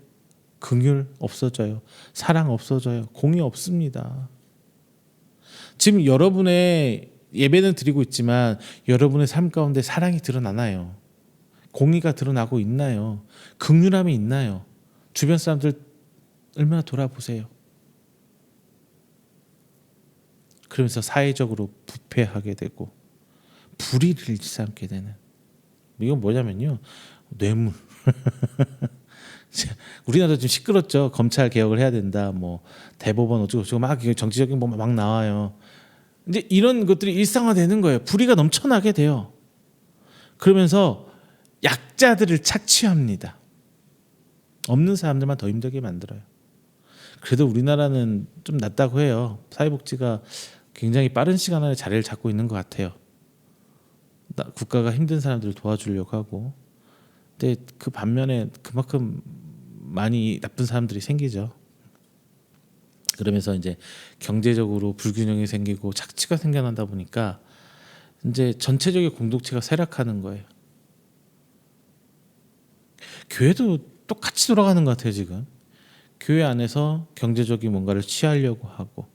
긍휼 없어져요. 사랑 없어져요. 공의 없습니다. 지금 여러분의 예배는 드리고 있지만 여러분의 삶 가운데 사랑이 드러나나요? 공의가 드러나고 있나요? 긍휼함이 있나요? 주변 사람들 얼마나 돌아보세요. 그러면서 사회적으로 부패하게 되고 불의를 일삼게 되는, 이건 뭐냐면요, 뇌물. 우리나라도 좀 시끄럽죠. 검찰 개혁을 해야 된다, 뭐 대법원 어쩌고 막 정치적인 뭐 막 나와요. 근데 이런 것들이 일상화되는 거예요. 불의가 넘쳐나게 돼요. 그러면서 약자들을 착취합니다. 없는 사람들만 더 힘들게 만들어요. 그래도 우리나라는 좀 낫다고 해요. 사회복지가 굉장히 빠른 시간 안에 자리를 잡고 있는 것 같아요. 국가가 힘든 사람들을 도와주려고 하고, 근데 그 반면에 그만큼 많이 나쁜 사람들이 생기죠. 그러면서 이제 경제적으로 불균형이 생기고 착취가 생겨난다 보니까 이제 전체적인 공동체가 쇠락하는 거예요. 교회도 똑같이 돌아가는 것 같아요. 지금 교회 안에서 경제적인 뭔가를 취하려고 하고,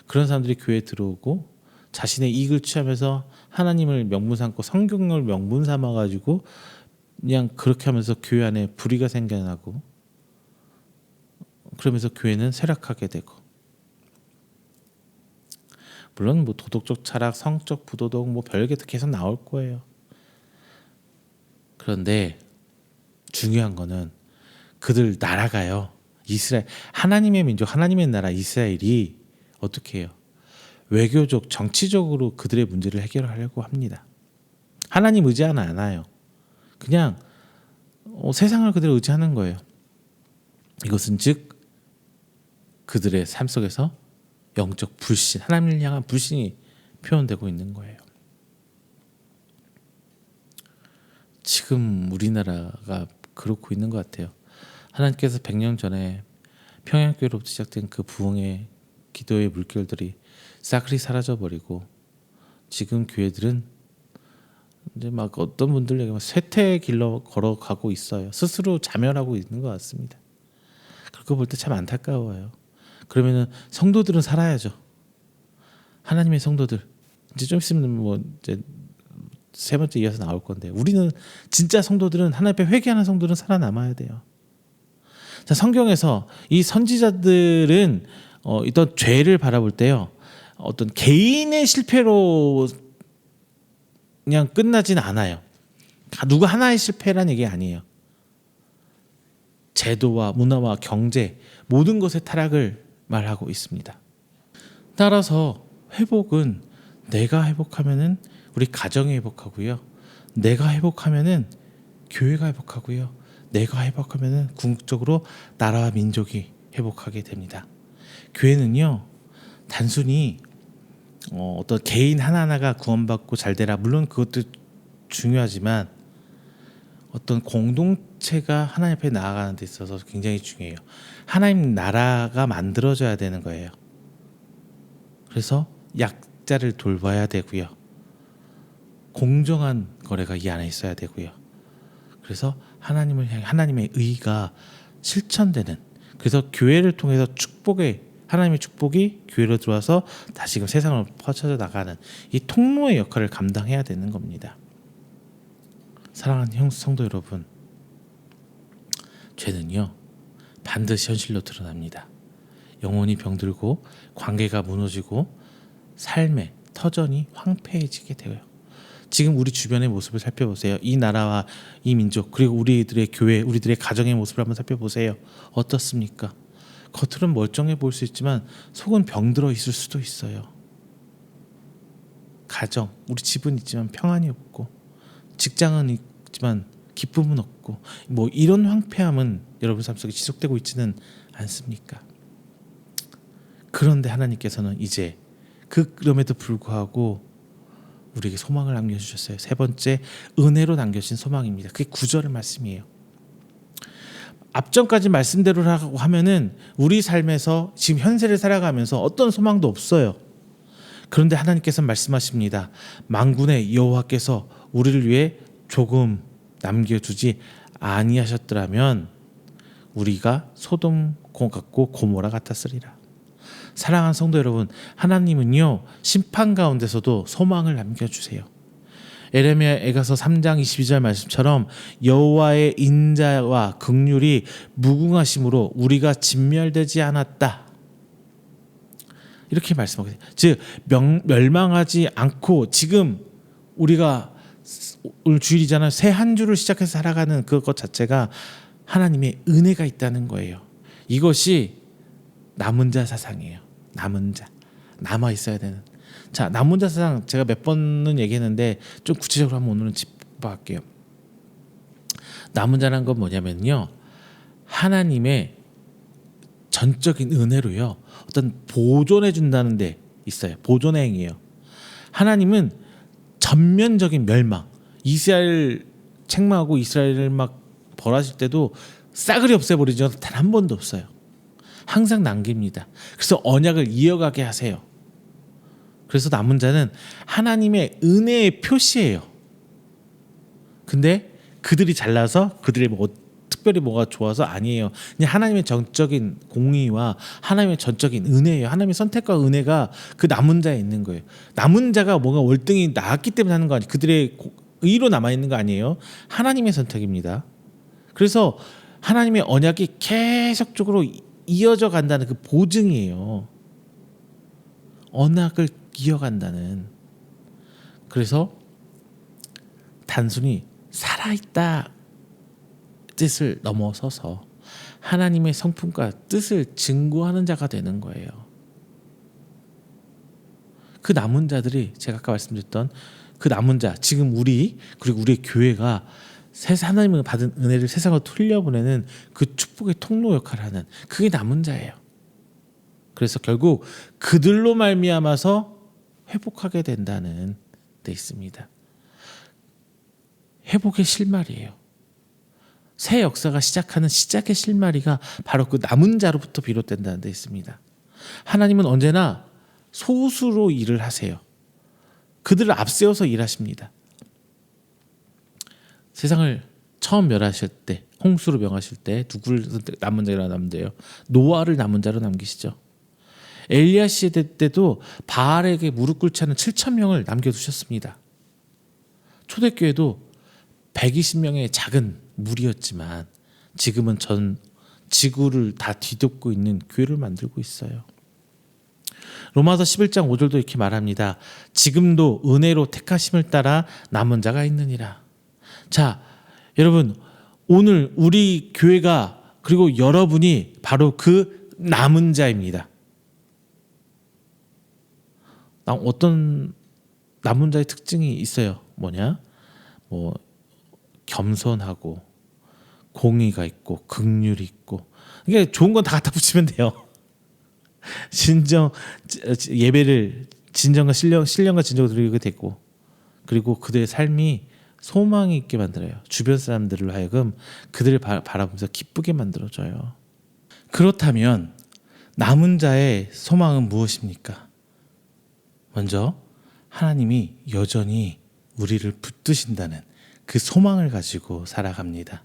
그런 사람들이 교회에 들어오고 자신의 이익을 취하면서 하나님을 명분 삼고 성경을 명분 삼아 가지고 그냥 그렇게 하면서 교회 안에 불의가 생겨나고, 그러면서 교회는 쇠락하게 되고, 물론 뭐 도덕적 타락, 성적 부도덕 뭐 별게 계속 나올 거예요. 그런데 중요한 거는 그들 나라가요, 이스라엘, 하나님의 민족, 하나님의 나라 이스라엘이 어떻게 해요? 외교적, 정치적으로 그들의 문제를 해결하려고 합니다. 하나님 의지하지 않아요. 그냥 세상을 그대로 의지하는 거예요. 이것은 즉 그들의 삶 속에서 영적 불신, 하나님을 향한 불신이 표현되고 있는 거예요. 지금 우리나라가 그렇고 있는 것 같아요. 하나님께서 100년 전에 평양교회로부터 시작된 그 부흥의 기도의 물결들이 싹이 사라져버리고, 지금 교회들은 이제 막 어떤 분들 얘기하면 쇠퇴의 길로 걸어가고 있어요. 스스로 자멸하고 있는 것 같습니다. 그거 볼 때 참 안타까워요. 그러면은 성도들은 살아야죠. 하나님의 성도들, 이제 좀 있으면 뭐 이제 세 번째 이어서 나올 건데, 우리는 진짜 성도들은, 하나님 앞에 회개하는 성도들은 살아남아야 돼요. 자, 성경에서 이 선지자들은 어떤 죄를 바라볼 때요, 어떤 개인의 실패로 그냥 끝나진 않아요. 누구 하나의 실패란 얘기 아니에요. 제도와 문화와 경제 모든 것의 타락을 말하고 있습니다. 따라서 회복은 내가 회복하면은 우리 가정이 회복하고요, 내가 회복하면은 교회가 회복하고요, 내가 회복하면은 궁극적으로 나라와 민족이 회복하게 됩니다. 교회는요, 단순히 어떤 개인 하나하나가 구원받고 잘 되라, 물론 그것도 중요하지만 어떤 공동체가 하나님 앞에 나아가는 데 있어서 굉장히 중요해요. 하나님 나라가 만들어져야 되는 거예요. 그래서 약자를 돌봐야 되고요, 공정한 거래가 이 안에 있어야 되고요, 그래서 하나님을 향해 하나님의 의가 실천되는, 그래서 교회를 통해서 하나님의 축복이 교회로 들어와서 다시금 세상을 퍼쳐져 나가는 이 통로의 역할을 감당해야 되는 겁니다. 사랑하는 성도 여러분, 죄는요 반드시 현실로 드러납니다. 영혼이 병들고 관계가 무너지고 삶의 터전이 황폐해지게 돼요. 지금 우리 주변의 모습을 살펴보세요. 이 나라와 이 민족 그리고 우리들의 교회, 우리들의 가정의 모습을 한번 살펴보세요. 어떻습니까? 겉으로는 멀쩡해 보일 수 있지만 속은 병들어 있을 수도 있어요. 가정, 우리 집은 있지만 평안이 없고 직장은 있지만 기쁨은 없고 뭐 이런 황폐함은 여러분 삶 속에 지속되고 있지는 않습니까? 그런데 하나님께서는 이제 그럼에도 불구하고 우리에게 소망을 남겨주셨어요. 세 번째, 은혜로 남겨진 소망입니다. 그게 9절의 말씀이에요. 앞전까지 말씀대로라고 하면은 우리 삶에서 지금 현세를 살아가면서 어떤 소망도 없어요. 그런데 하나님께서 말씀하십니다. 만군의 여호와께서 우리를 위해 조금 남겨두지 아니하셨더라면 우리가 소돔 같고 고모라 같았으리라. 사랑하는 성도 여러분, 하나님은요 심판 가운데서도 소망을 남겨주세요. 에레미야서 3장 22절 말씀처럼 여호와의 인자와 긍휼이 무궁하심으로 우리가 진멸되지 않았다. 이렇게 말씀하거든요. 즉 멸망하지 않고 지금 우리가 오늘 주일이잖아요. 새 한 주를 시작해서 살아가는 그것 자체가 하나님의 은혜가 있다는 거예요. 이것이 남은 자 사상이에요. 남은 자, 남아 있어야 되는. 자, 남은 자 사상 제가 몇 번은 얘기했는데 좀 구체적으로 한번 오늘은 짚어볼게요. 남은 자란 건 뭐냐면요, 하나님의 전적인 은혜로요 어떤 보존해 준다는 데 있어요. 보존의 행위예요. 하나님은 전면적인 멸망, 이스라엘 책망하고 이스라엘을 막 벌하실 때도 싸그리 없애버리지 단 한 번도 없어요. 항상 남깁니다. 그래서 언약을 이어가게 하세요. 그래서 남은 자는 하나님의 은혜의 표시예요. 근데 그들이 잘나서 그들의 뭐 특별히 뭐가 좋아서 아니에요. 그냥 하나님의 전적인 공의와 하나님의 전적인 은혜예요. 하나님의 선택과 은혜가 그 남은 자에 있는 거예요. 남은 자가 뭔가 월등히 나았기 때문에 하는 거 아니에요. 그들의 의로 남아있는 거 아니에요. 하나님의 선택입니다. 그래서 하나님의 언약이 계속적으로 이어져 간다는 그 보증이에요. 언약을 이어간다는. 그래서 단순히 살아있다 뜻을 넘어서서 하나님의 성품과 뜻을 증거하는 자가 되는 거예요. 그 남은 자들이 제가 아까 말씀드렸던 그 남은 자, 지금 우리 그리고 우리의 교회가 하나님을 받은 은혜를 세상으로 흘려보내는 그 축복의 통로 역할을 하는 그게 남은 자예요. 그래서 결국 그들로 말미암아서 회복하게 된다는 데 있습니다. 회복의 실마리예요. 새 역사가 시작하는 시작의 실마리가 바로 그 남은 자로부터 비롯된다는 데 있습니다. 하나님은 언제나 소수로 일을 하세요. 그들을 앞세워서 일하십니다. 세상을 처음 멸하실 때, 홍수로 명하실 때 누구를 남은 자로 남는데요? 노아를 남은 자로 남기시죠. 엘리야 시대 때도 바알에게 무릎 꿇지 않은 7,000명을 남겨두셨습니다. 초대교회도 120명의 작은 무리였지만 지금은 전 지구를 다 뒤덮고 있는 교회를 만들고 있어요. 로마서 11장 5절도 이렇게 말합니다. 지금도 은혜로 택하심을 따라 남은 자가 있느니라. 자, 여러분, 오늘 우리 교회가 그리고 여러분이 바로 그 남은 자입니다. 어떤 남은 자의 특징이 있어요. 뭐냐? 뭐 겸손하고 공의가 있고 긍휼이 있고, 이게 좋은 건 다 갖다 붙이면 돼요. 예배를 진정과 신령과 진정으로 드리게 되고, 그리고 그들의 삶이 소망이 있게 만들어요. 주변 사람들을 하여금 그들을 바라보면서 기쁘게 만들어줘요. 그렇다면 남은 자의 소망은 무엇입니까? 먼저 하나님이 여전히 우리를 붙드신다는 그 소망을 가지고 살아갑니다.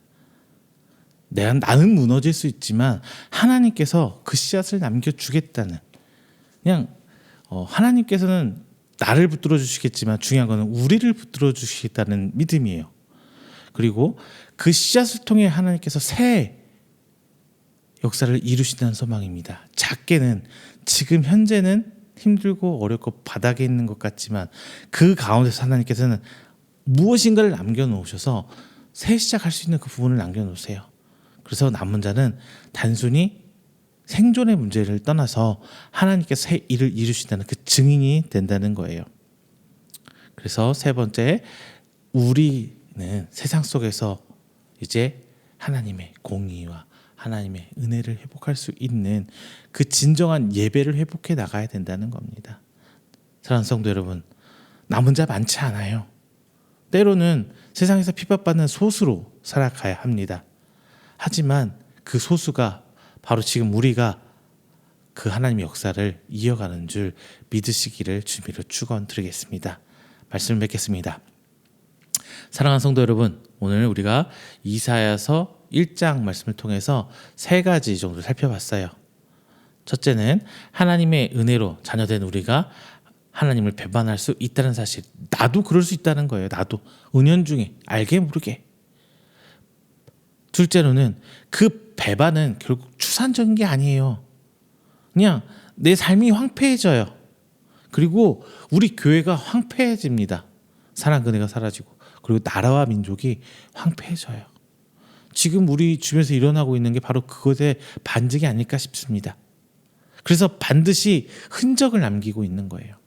나는 무너질 수 있지만 하나님께서 그 씨앗을 남겨주겠다는, 그냥 하나님께서는 나를 붙들어 주시겠지만 중요한 것은 우리를 붙들어 주시겠다는 믿음이에요. 그리고 그 씨앗을 통해 하나님께서 새 역사를 이루신다는 소망입니다. 작게는 지금 현재는 힘들고 어렵고 바닥에 있는 것 같지만 그 가운데서 하나님께서는 무엇인가를 남겨놓으셔서 새 시작할 수 있는 그 부분을 남겨놓으세요. 그래서 남은 자는 단순히 생존의 문제를 떠나서 하나님께서 새 일을 이루신다는 그 증인이 된다는 거예요. 그래서 세 번째, 우리는 세상 속에서 이제 하나님의 공의와 하나님의 은혜를 회복할 수 있는 그 진정한 예배를 회복해 나가야 된다는 겁니다. 사랑하는 성도 여러분, 남은 자 많지 않아요. 때로는 세상에서 핍박받는 소수로 살아가야 합니다. 하지만 그 소수가 바로 지금 우리가 그 하나님의 역사를 이어가는 줄 믿으시기를 주님으로 축원드리겠습니다. 말씀을 맺겠습니다. 사랑하는 성도 여러분, 오늘 우리가 이사야서 1장 말씀을 통해서 세 가지 정도 살펴봤어요. 첫째는 하나님의 은혜로 자녀된 우리가 하나님을 배반할 수 있다는 사실. 나도 그럴 수 있다는 거예요. 나도 은연중에 알게 모르게. 둘째로는 그 배반은 결국 추상적인 게 아니에요. 그냥 내 삶이 황폐해져요. 그리고 우리 교회가 황폐해집니다. 사랑 은혜가 사라지고, 그리고 나라와 민족이 황폐해져요. 지금 우리 주변에서 일어나고 있는 게 바로 그것의 반증이 아닐까 싶습니다. 그래서 반드시 흔적을 남기고 있는 거예요.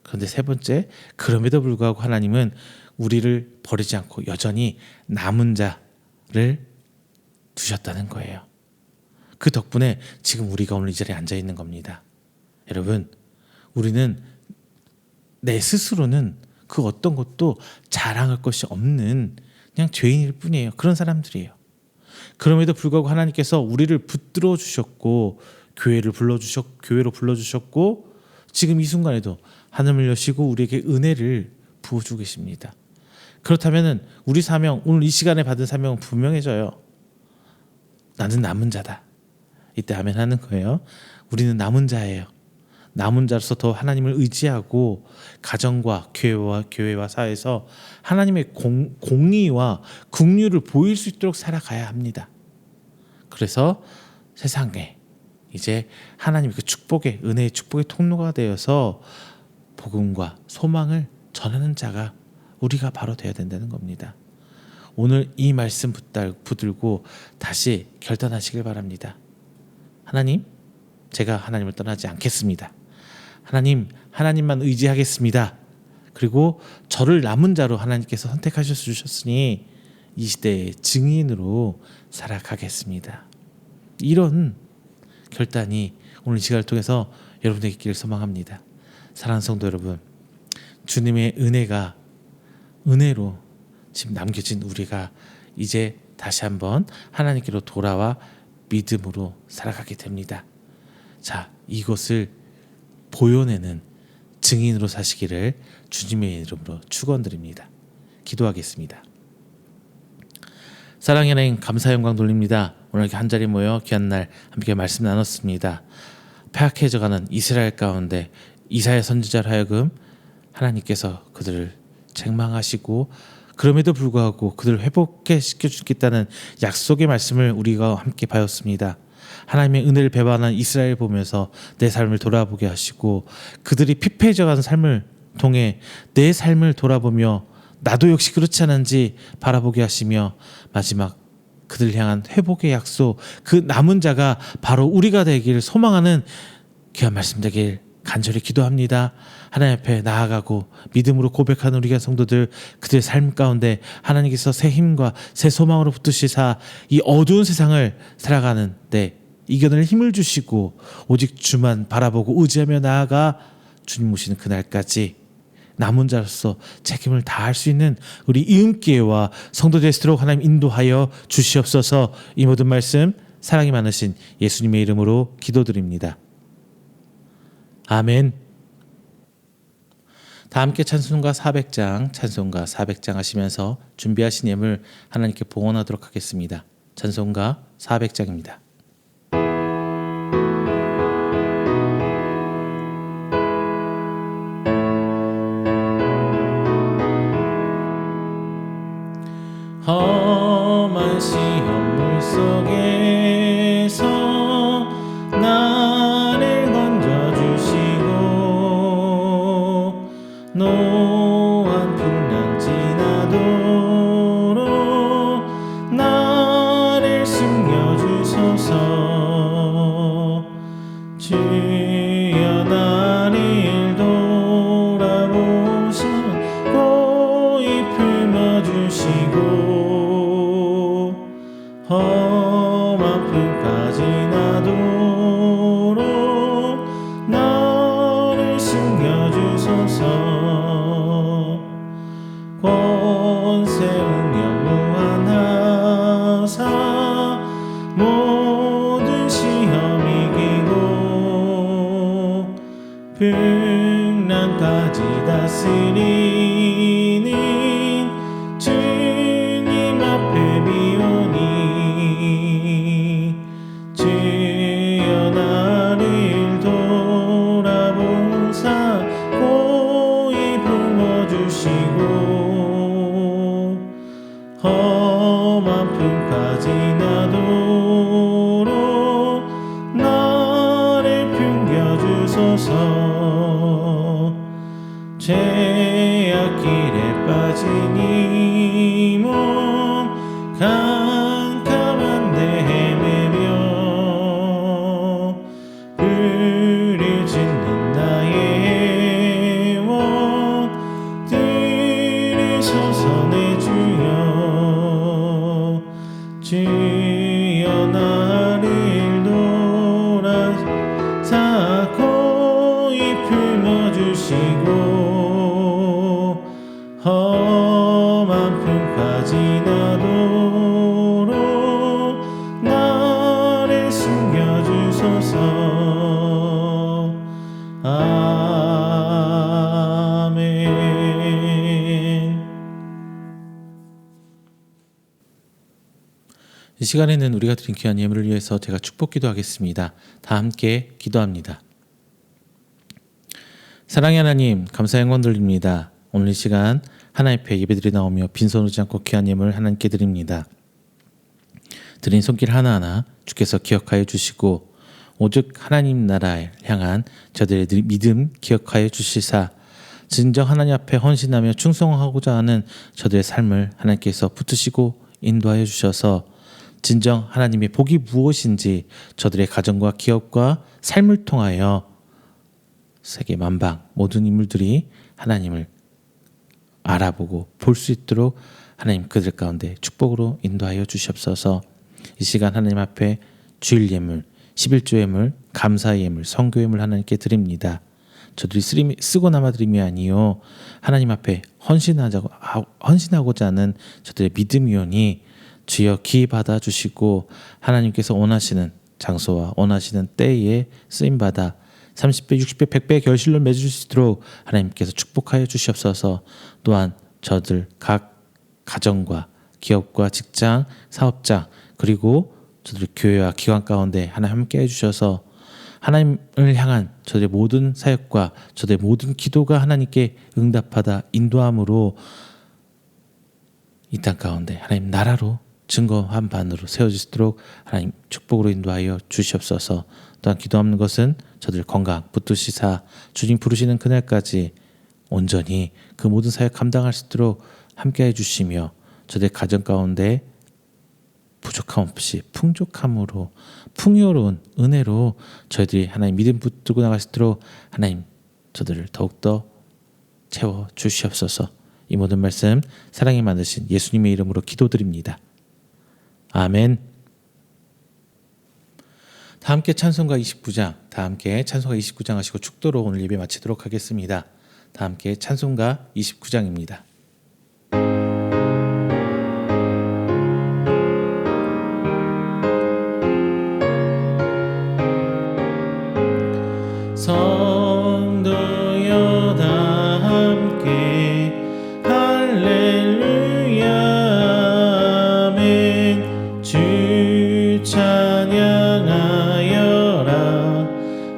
그런데 세 번째, 그럼에도 불구하고 하나님은 우리를 버리지 않고 여전히 남은 자를 두셨다는 거예요. 그 덕분에 지금 우리가 오늘 이 자리에 앉아 있는 겁니다. 여러분, 우리는 내 스스로는 그 어떤 것도 자랑할 것이 없는 그냥 죄인일 뿐이에요. 그런 사람들이에요. 그럼에도 불구하고 하나님께서 우리를 붙들어 주셨고 교회로 불러주셨고 지금 이 순간에도 하늘을 여시고 우리에게 은혜를 부어주고 계십니다. 그렇다면 우리 사명, 오늘 이 시간에 받은 사명은 분명해져요. 나는 남은 자다. 이때 아멘 하는 거예요. 우리는 남은 자예요. 남은 자로서 더 하나님을 의지하고 가정과 교회와 사회에서 하나님의 공의와 긍휼을 보일 수 있도록 살아가야 합니다. 그래서 세상에 이제 하나님의 그 축복의 은혜의 축복의 통로가 되어서 복음과 소망을 전하는 자가 우리가 바로 되어야 된다는 겁니다. 오늘 이 말씀 붙들고 다시 결단하시길 바랍니다. 하나님, 제가 하나님을 떠나지 않겠습니다. 하나님만 의지하겠습니다. 그리고 저를 남은 자로 하나님께서 선택하셔서 주셨으니 이 시대의 증인으로 살아가겠습니다. 이런 결단이 오늘 이 시간을 통해서 여러분에게 있기를 소망합니다. 사랑하는 성도 여러분, 주님의 은혜로 지금 남겨진 우리가 이제 다시 한번 하나님께로 돌아와 믿음으로 살아가게 됩니다. 자, 이것을 보여내는 증인으로 사시기를 주님의 이름으로 축원드립니다. 기도하겠습니다. 사랑의 하나님, 감사 영광 돌립니다. 오늘 이렇게 한자리 모여 귀한 날 함께 말씀 나눴습니다. 폐악해져가는 이스라엘 가운데 이사야 선지자로 하여금 하나님께서 그들을 책망하시고 그럼에도 불구하고 그들을 회복시켜 주겠다는 약속의 말씀을 우리가 함께 배웠습니다. 하나님의 은혜를 배반한 이스라엘 보면서 내 삶을 돌아보게 하시고 그들이 피폐해져가는 삶을 통해 내 삶을 돌아보며 나도 역시 그렇지 않은지 바라보게 하시며 마지막 그들을 향한 회복의 약속, 그 남은 자가 바로 우리가 되기를 소망하는 귀한 말씀 되길 간절히 기도합니다. 하나님 앞에 나아가고 믿음으로 고백하는 우리가 성도들, 그들의 삶 가운데 하나님께서 새 힘과 새 소망으로 붙드시사 이 어두운 세상을 살아가는데 이겨낼 힘을 주시고 오직 주만 바라보고 의지하며 나아가 주님 오시는 그날까지 남은 자로서 책임을 다할 수 있는 우리 이음기회와 성도 되시도록 하나님 인도하여 주시옵소서. 이 모든 말씀 사랑이 많으신 예수님의 이름으로 기도드립니다. 아멘. 다 함께 찬송가 400장 하시면서 준비하신 예물 하나님께 봉헌하도록 하겠습니다. 찬송가 400장입니다. 험한 시험 물속에서 나를 건져주시고 노한 풍랑 험한 풀까지 나도록 나를 숨겨주소서. 권세 능력 무한하사 모든 시험 이기고 풍랑까지 다스리는 주님 앞에 비오니 주여 나를 돌아보사 고이 품어주시고 험한 품까지 나도록 나를 품겨주소서. 죄악길에 빠진 이 몸 캄캄한데 헤매며 불을 짓는 나의 영혼 들으소서. 내 주여 주여 나를 돌아사 고이 품어주시고 험한 품까지 나도록 나를 숨겨주소서. 아멘. 이 시간에는 우리가 드린 귀한 예물을 위해서 제가 축복 기도하겠습니다. 다 함께 기도합니다. 사랑의 하나님, 감사의 영광 돌립니다. 오늘 이 시간 하나님 앞에 예배드리 나오며 빈손 오지 않고 귀한 예물을 하나님께 드립니다. 드린 손길 하나하나 주께서 기억하여 주시고 오직 하나님 나라에 향한 저들의 믿음 기억하여 주시사 진정 하나님 앞에 헌신하며 충성하고자 하는 저들의 삶을 하나님께서 붙드시고 인도하여 주셔서 진정 하나님의 복이 무엇인지 저들의 가정과 기업과 삶을 통하여 세계 만방 모든 인물들이 하나님을 알아보고 볼 수 있도록 하나님 그들 가운데 축복으로 인도하여 주시옵소서. 이 시간 하나님 앞에 주일 예물, 11조 예물, 감사의 예물, 성교 예물 하나님께 드립니다. 저들이 쓰고 남아드림이 아니요 하나님 앞에 헌신하고자 하는 저들의 믿음이오니 주여 기 받아주시고 하나님께서 원하시는 장소와 원하시는 때에 쓰임받아 30배, 60배, 100배 결실로 맺을 수 있도록 하나님께서 축복하여 주시옵소서. 또한 저들 각 가정과 기업과 직장, 사업장 그리고 저들 교회와 기관 가운데 하나님 함께 해주셔서 하나님을 향한 저들의 모든 사역과 저들의 모든 기도가 하나님께 응답하다 인도함으로 이 땅 가운데 하나님 나라로 증거한 반으로 세워질 수 있도록 하나님 축복으로 인도하여 주시옵소서. 또한 기도하는 것은 저들 건강 붙드시사 주님 부르시는 그날까지 온전히 그 모든 사역 감당할 수 있도록 함께해 주시며 저들 가정 가운데 부족함 없이 풍족함으로 풍요로운 은혜로 저희들이 하나님 믿음 붙들고 나갈 수 있도록 하나님 저들을 더욱더 채워 주시옵소서. 이 모든 말씀 사랑에 만드신 예수님의 이름으로 기도드립니다. 아멘. 다 함께 찬송가 29장, 다 함께 찬송가 29장 하시고 축도로 오늘 예배 마치도록 하겠습니다. 다 함께 찬송가 29장입니다. 성도여 다 함께 할렐루야 아멘. 주 찬양하여라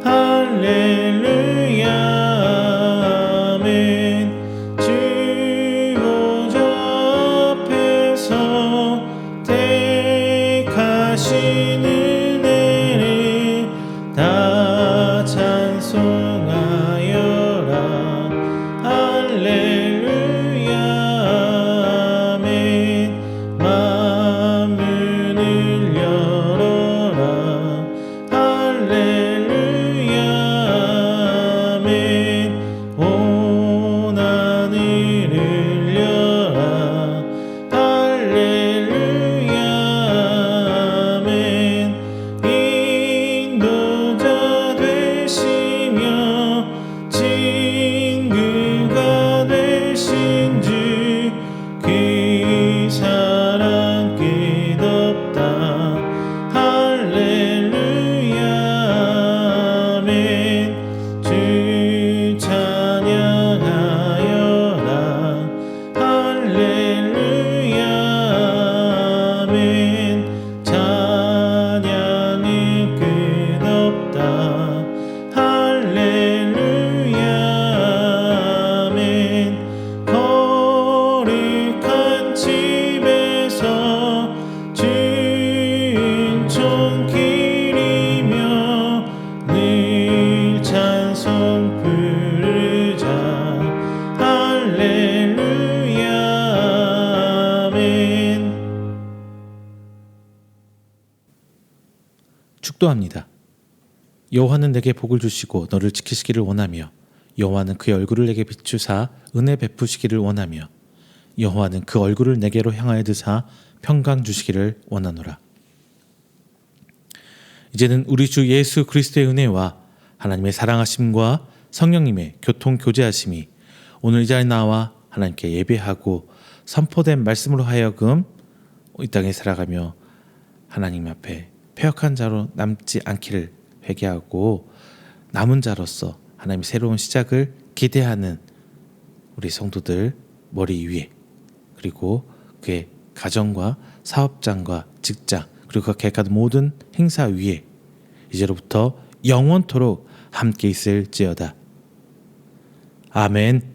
할렐루야 아멘. 주 보좌 앞에서 택하신 은혜를 다 찬송하여라 할렐루야 아멘. 만문을 열어라 할렐루야 아멘. 온 하늘을 열라 할렐루야 축도합니다. 여호와는 내게 복을 주시고 너를 지키시기를 원하며 여호와는 그의 얼굴을 내게 비추사 은혜 베푸시기를 원하며 여호와는 그 얼굴을 내게로 향하여 드사 평강 주시기를 원하노라. 이제는 우리 주 예수 그리스도의 은혜와 하나님의 사랑하심과 성령님의 교통 교제하심이 오늘 이 자리에 나와 하나님께 예배하고 선포된 말씀으로 하여금 이 땅에 살아가며 하나님 앞에 패역한 자로 남지 않기를 회개하고 남은 자로서 하나님의 새로운 시작을 기대하는 우리 성도들 머리 위에, 그리고 그의 가정과 사업장과 직장, 그리고 그 계획하는 모든 행사 위에 이제로부터 영원토록 함께 있을지어다. 아멘.